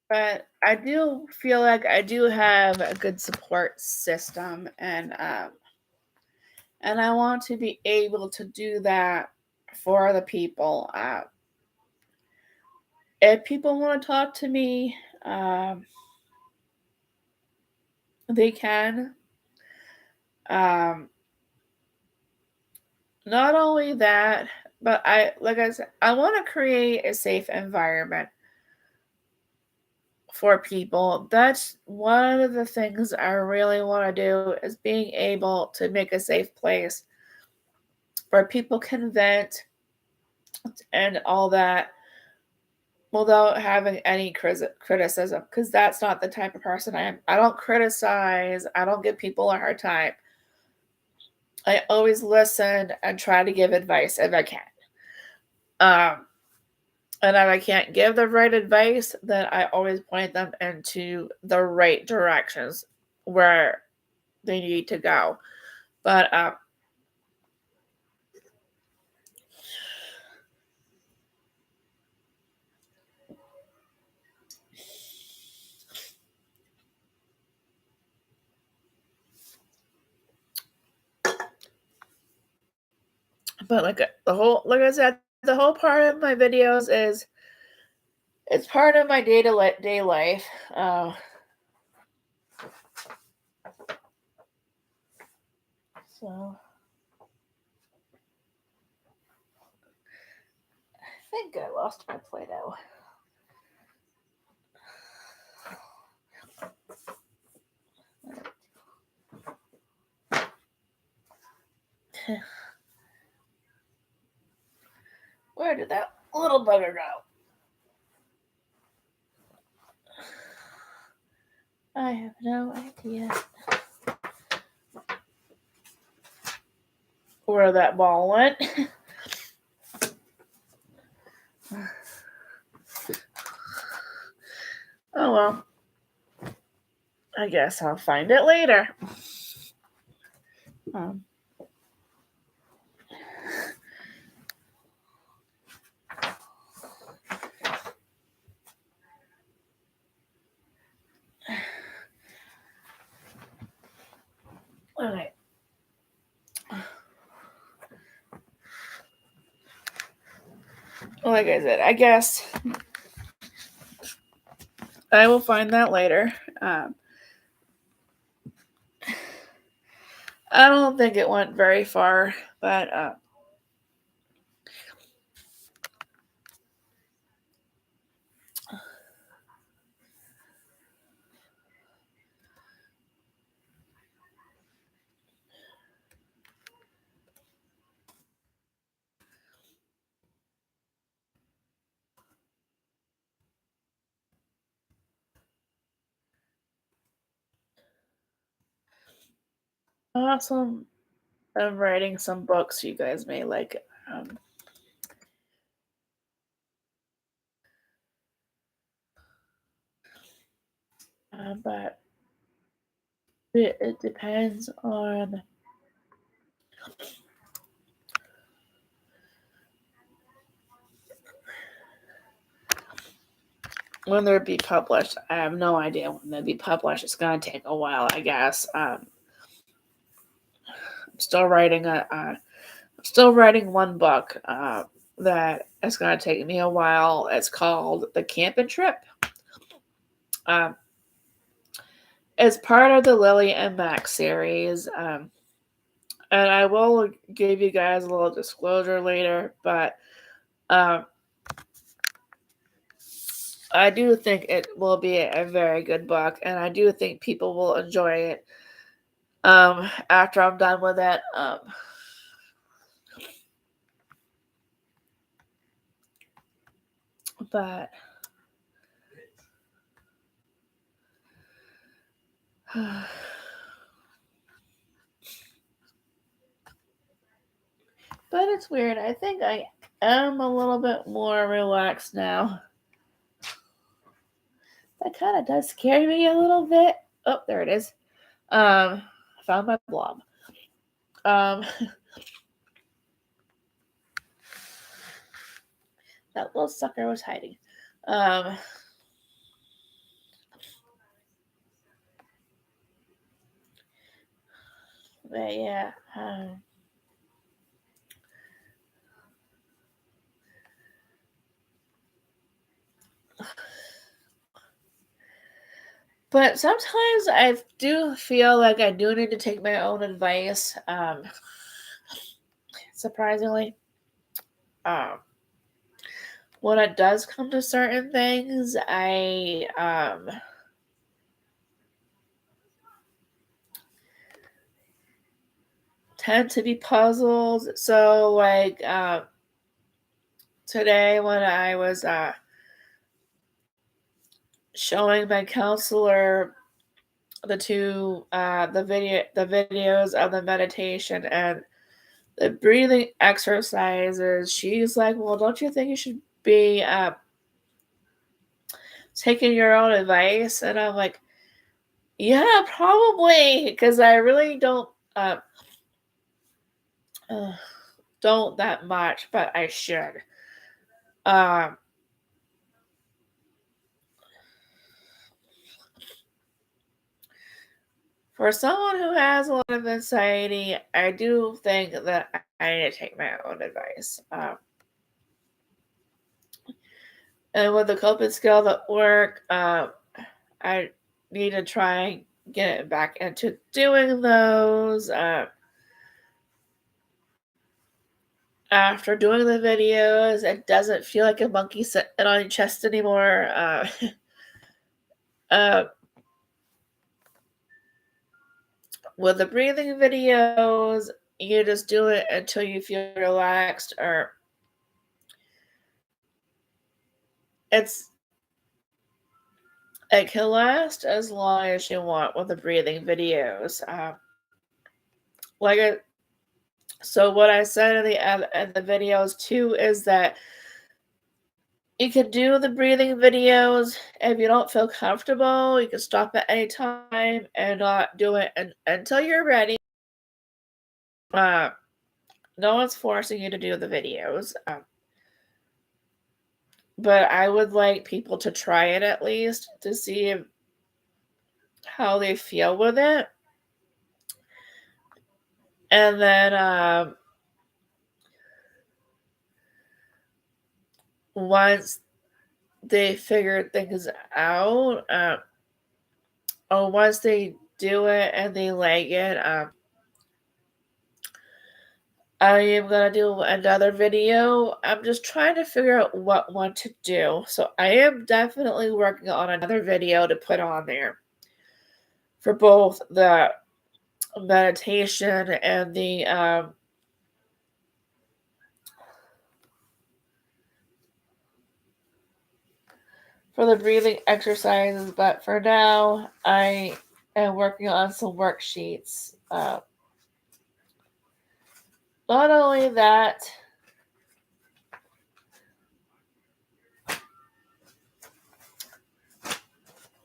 But I do feel like I do have a good support system, and I want to be able to do that for the people. If people want to talk to me, they can. Um, Not only that, but like I said, I want to create a safe environment for people. That's one of the things I really want to do is being able to make a safe place where people can vent and all that without having any criticism, because that's not the type of person I am. I don't criticize. I don't give people a hard time. I always listen and try to give advice if I can. Um, and if I can't give the right advice, then I always point them into the right directions where they need to go. But like the whole, like I said, the whole part of my videos is it's part of my day life. So I think I lost my Play-Doh. Where did that little bugger go? I have no idea where that ball went. Oh well. I guess I'll find it later. Okay. Like I said, I guess I will find that later. I don't think it went very far, but also I'm writing some books you guys may like. But it depends on when they'll be published. I have no idea when they'll be published. It's gonna take a while, I guess. I'm still writing one book that is gonna take me a while. It's called The Camping Trip. It's part of the Lily and Max series. And I will give you guys a little disclosure later, but I do think it will be a very good book, and I do think people will enjoy it after I'm done with it. But it's weird. I think I am a little bit more relaxed now. That kind of does scare me a little bit. Oh, there it is. I found my blob. That little sucker was hiding. But yeah. But sometimes I do feel like I do need to take my own advice. Surprisingly, when it does come to certain things, I tend to be puzzled. So, like today, when I was showing my counselor the videos of the meditation and the breathing exercises, she's like, "Well, don't you think you should be taking your own advice?" And I'm like, "Yeah, probably, because I really don't that much, but I should." For someone who has a lot of anxiety, I do think that I need to take my own advice. And with the coping skill at work, I need to try and get it back into doing those. After doing the videos, it doesn't feel like a monkey sitting on your chest anymore. With the breathing videos, you just do it until you feel relaxed, or it can last as long as you want with the breathing videos. Like I, so what I said in the videos too is that you can do the breathing videos. If you don't feel comfortable, you can stop at any time and not do it until you're ready. Uh, no one's forcing you to do the videos. But I would like people to try it at least to see how they feel with it. And then once they figure things out, or once they do it and they like it, I am gonna do another video. I'm just trying to figure out what one to do. So I am definitely working on another video to put on there for both the meditation and the for the breathing exercises. But for now, I am working on some worksheets. Not only that,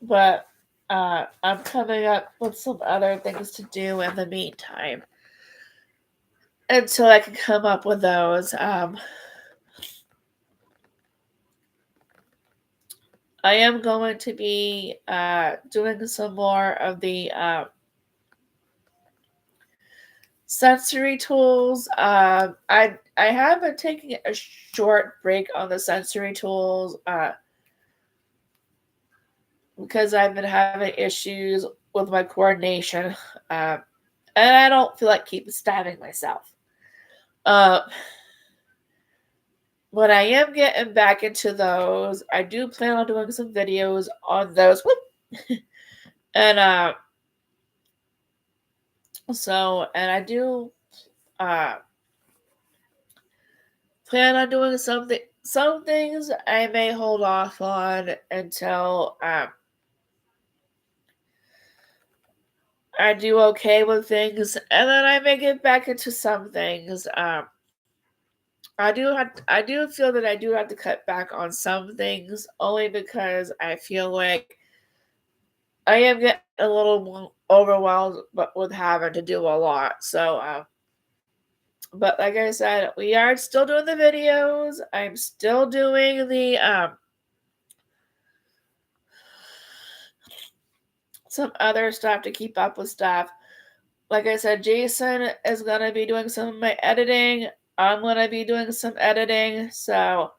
but I'm coming up with some other things to do in the meantime until I can come up with those. I am going to be doing some more of the sensory tools. I have been taking a short break on the sensory tools because I've been having issues with my coordination, and I don't feel like keep stabbing myself. But I am getting back into those. I do plan on doing some videos on those. And and I do plan on doing something. Some things I may hold off on until I do okay with things, and then I may get back into some things. I do feel that I do have to cut back on some things only because I feel like I am getting a little overwhelmed but with having to do a lot. So but like I said, we are still doing the videos. I'm still doing the some other stuff to keep up with stuff. Like I said, Jason is gonna be doing some of my editing. I'm gonna be doing some editing, so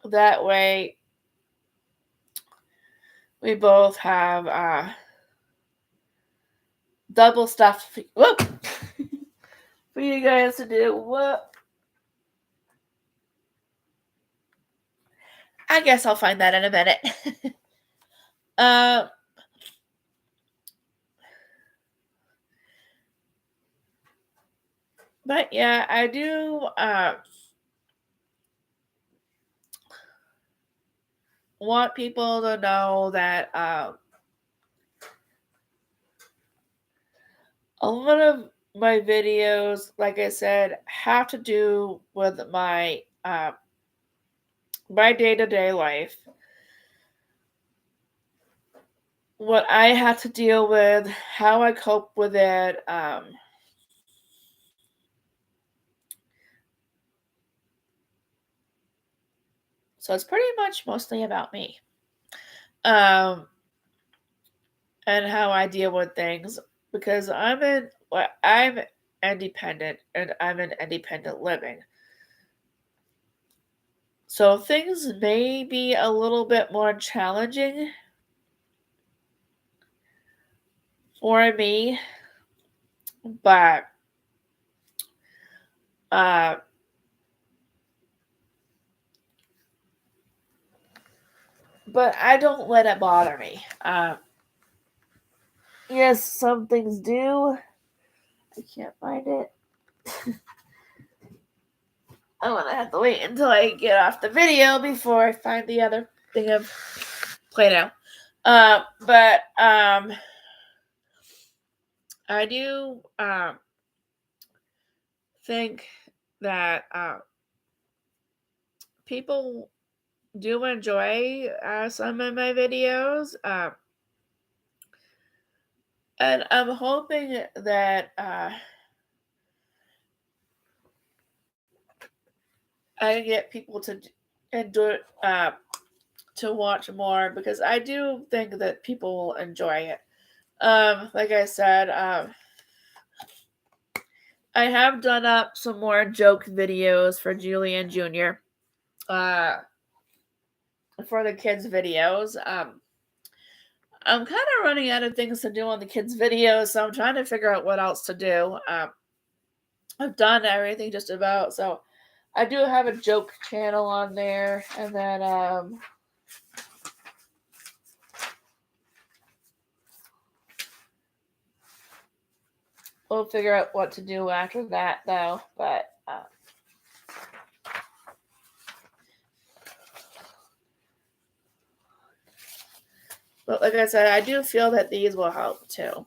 that way we both have double stuff for you guys to do. Whoop. I guess I'll find that in a minute. But yeah, I do want people to know that a lot of my videos, like I said, have to do with my my day-to-day life. What I have to deal with, how I cope with it. So it's pretty much mostly about me. And how I deal with things because I'm independent and I'm in independent living. So things may be a little bit more challenging for me, but uh but I don't let it bother me. Yes, some things do. I can't find it. I'm gonna have to wait until I get off the video before I find the other thing of Play-Doh. But I do think that people do enjoy some of my videos, and I'm hoping that I get people to enjoy to watch more, because I do think that people will enjoy it. Like I said, I have done up some more joke videos for Julian Jr. For the kids' videos. I'm kind of running out of things to do on the kids' videos, so I'm trying to figure out what else to do. I've done everything just about, so I do have a joke channel on there, and then we'll figure out what to do after that, though. But like I said, I do feel that these will help too.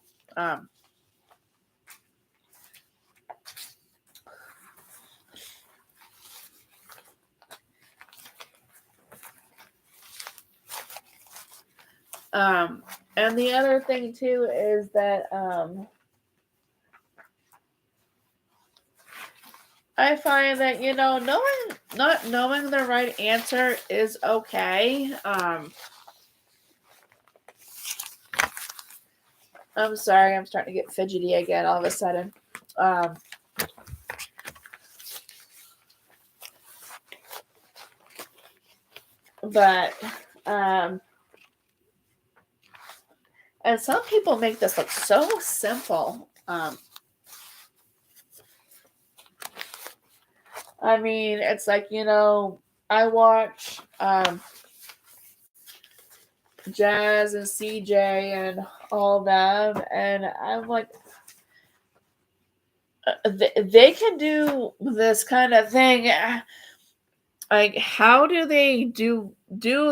And the other thing too is that I find that, not knowing the right answer is okay. I'm sorry, I'm starting to get fidgety again all of a sudden. But and some people make this look so simple. I mean, it's like, I watch Jazz and CJ and all them, and I'm like, they can do this kind of thing. Like, how do they do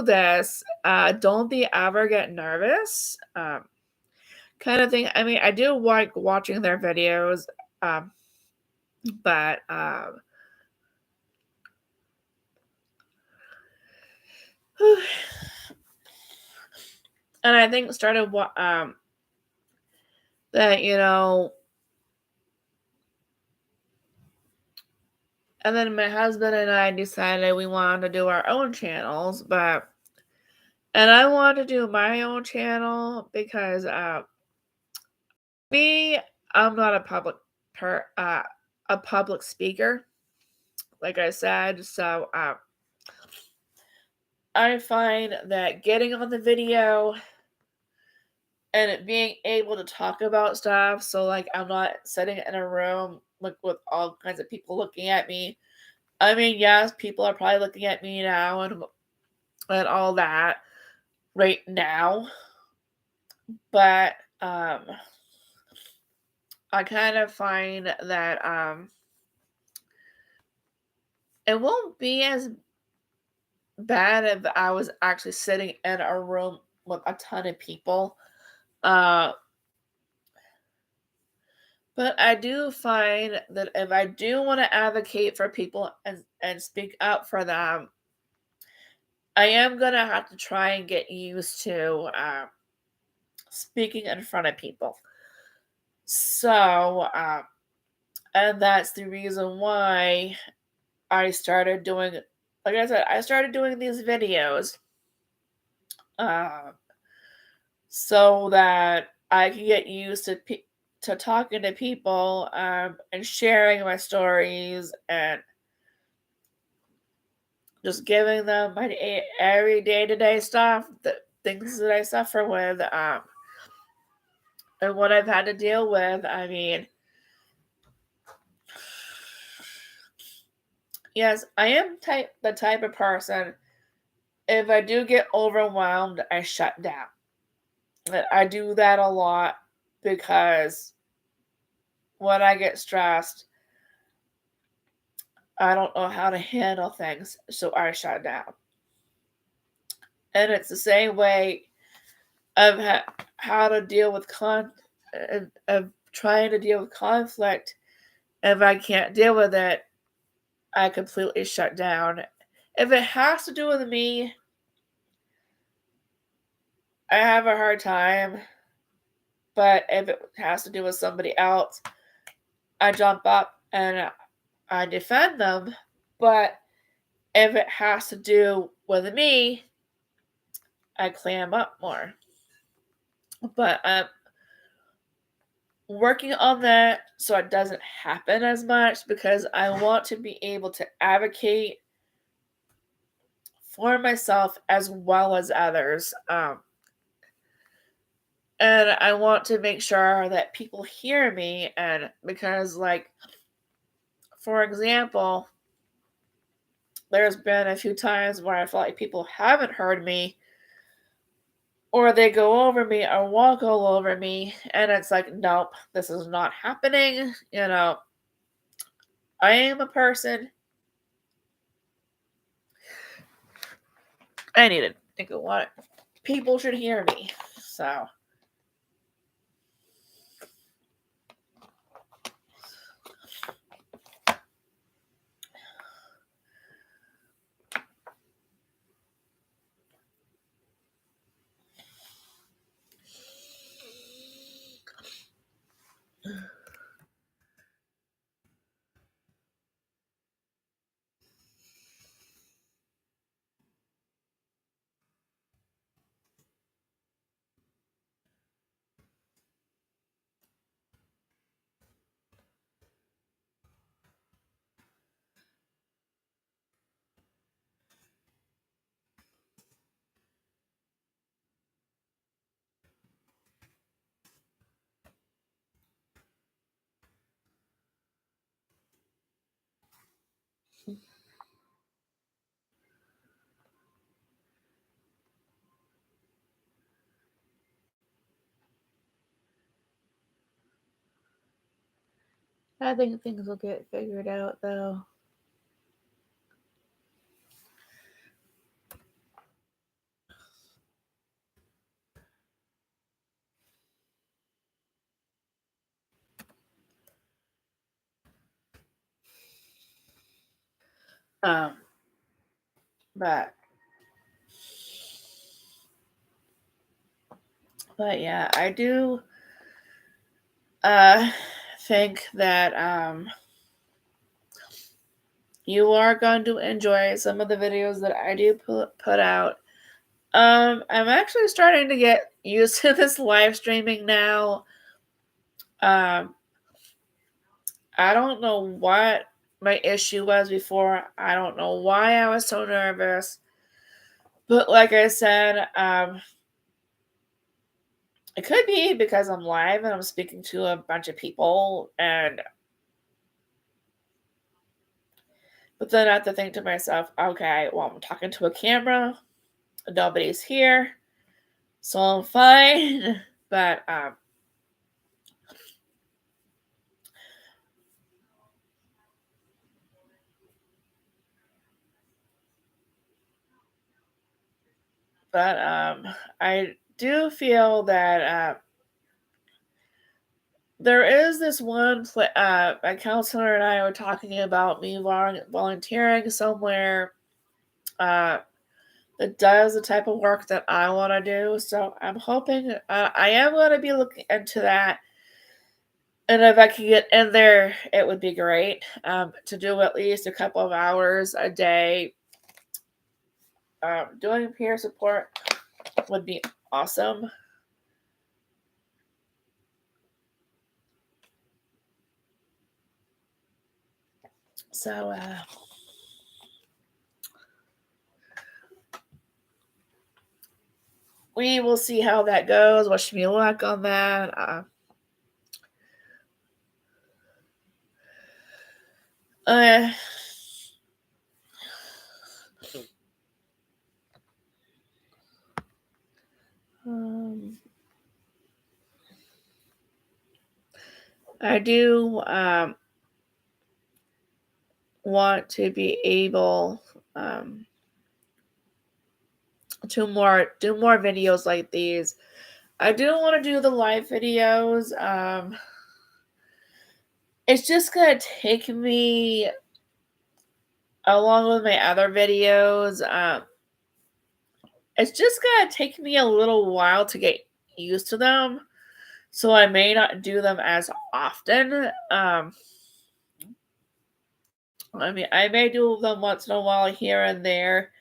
this? Don't they ever get nervous? Kind of thing. I mean, I do like watching their videos, but and I think started that, and then my husband and I decided we wanted to do our own channels, and I wanted to do my own channel because I'm not a public speaker, like I said. So I find that getting on the video and being able to talk about stuff, so like I'm not sitting in a room like with all kinds of people looking at me. I mean, yes, people are probably looking at me now and all that right now, but I kind of find that it won't be as bad if I was actually sitting in a room with a ton of people. But I do find that if I do want to advocate for people and speak up for them, I am going to have to try and get used to speaking in front of people. So, and that's the reason why I started doing, like I said, I started doing these videos so that I can get used to talking to people and sharing my stories and just giving them my every day-to-day stuff, the things that I suffer with, and what I've had to deal with. I mean, yes, I am the type of person, if I do get overwhelmed, I shut down. I do that a lot because when I get stressed, I don't know how to handle things, so I shut down. And it's the same way of how to deal with of trying to deal with conflict. If I can't deal with it, I completely shut down. If it has to do with me, I have a hard time. But if it has to do with somebody else, I jump up and I defend them. But if it has to do with me, I clam up more. But I'm working on that so it doesn't happen as much because I want to be able to advocate for myself as well as others. And I want to make sure that people hear me. And because, like, for example, there's been a few times where I feel like people haven't heard me, or they go over me or walk all over me, and it's like, nope, this is not happening. I am a person. I need to think of what people should hear me. So, I think things will get figured out, though. Um, but yeah, I do uh think that you are going to enjoy some of the videos that I do put out. I'm actually starting to get used to this live streaming now. Um, I don't know what my issue was before. I don't know why I was so nervous. But like I said, it could be because I'm live and I'm speaking to a bunch of people, and but then I have to think to myself, okay, well, I'm talking to a camera, nobody's here, so I'm fine. But I do feel that there is this one a counselor and I were talking about me volunteering somewhere uh, that does the type of work that I want to do. So I'm hoping I am going to be looking into that. And if I could get in there, it would be great to do at least a couple of hours a day. Doing peer support would be awesome. So we will see how that goes. Wish me luck on that. Uh, um, I do want to be able to do more videos like these. I do want to do the live videos. It's just gonna take me, along with my other videos, it's just gonna take me a little while to get used to them, so I may not do them as often. I mean, I may do them once in a while here and there,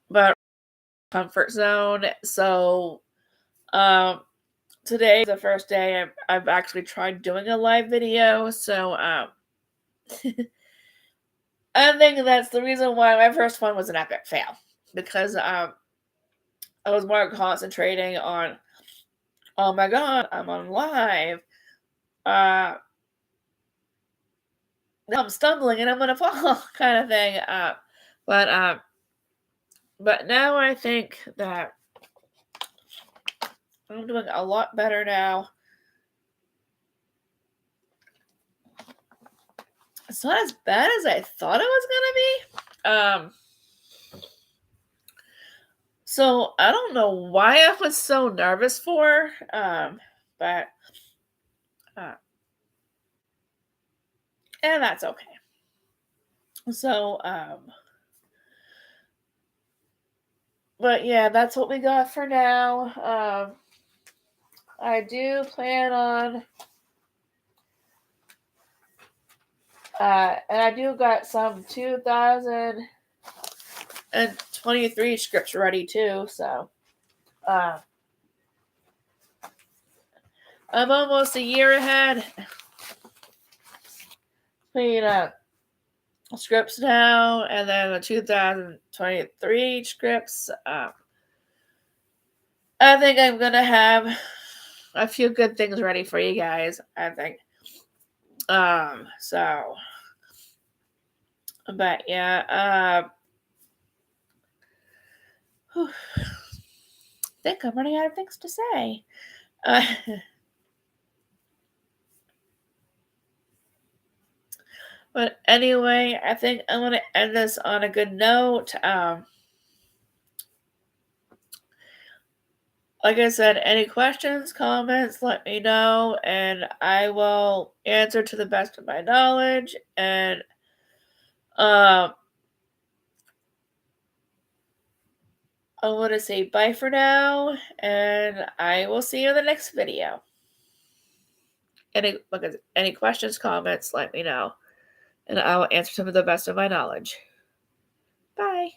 but comfort zone. So, today is the first day I've actually tried doing a live video. So, I think that's the reason why my first one was an epic fail, because I was more concentrating on, oh my god, I'm on live. Now I'm stumbling and I'm gonna fall, kind of thing. But now I think that I'm doing a lot better now. It's not as bad as I thought it was gonna be. So I don't know why I was so nervous for, but and that's okay. So, but yeah, that's what we got for now. I do plan on, and I do got some 2023 scripts ready too. So, I'm almost a year ahead. Between scripts now and then the 2023 scripts. I think I'm gonna have a few good things ready for you guys, I think. So, but yeah, I think I'm running out of things to say. But anyway, I think I'm gonna end this on a good note. Like I said, any questions, comments, let me know, and I will answer to the best of my knowledge. And I'm going to say bye for now, and I will see you in the next video. Any questions, comments, let me know, and I will answer to the best of my knowledge. Bye.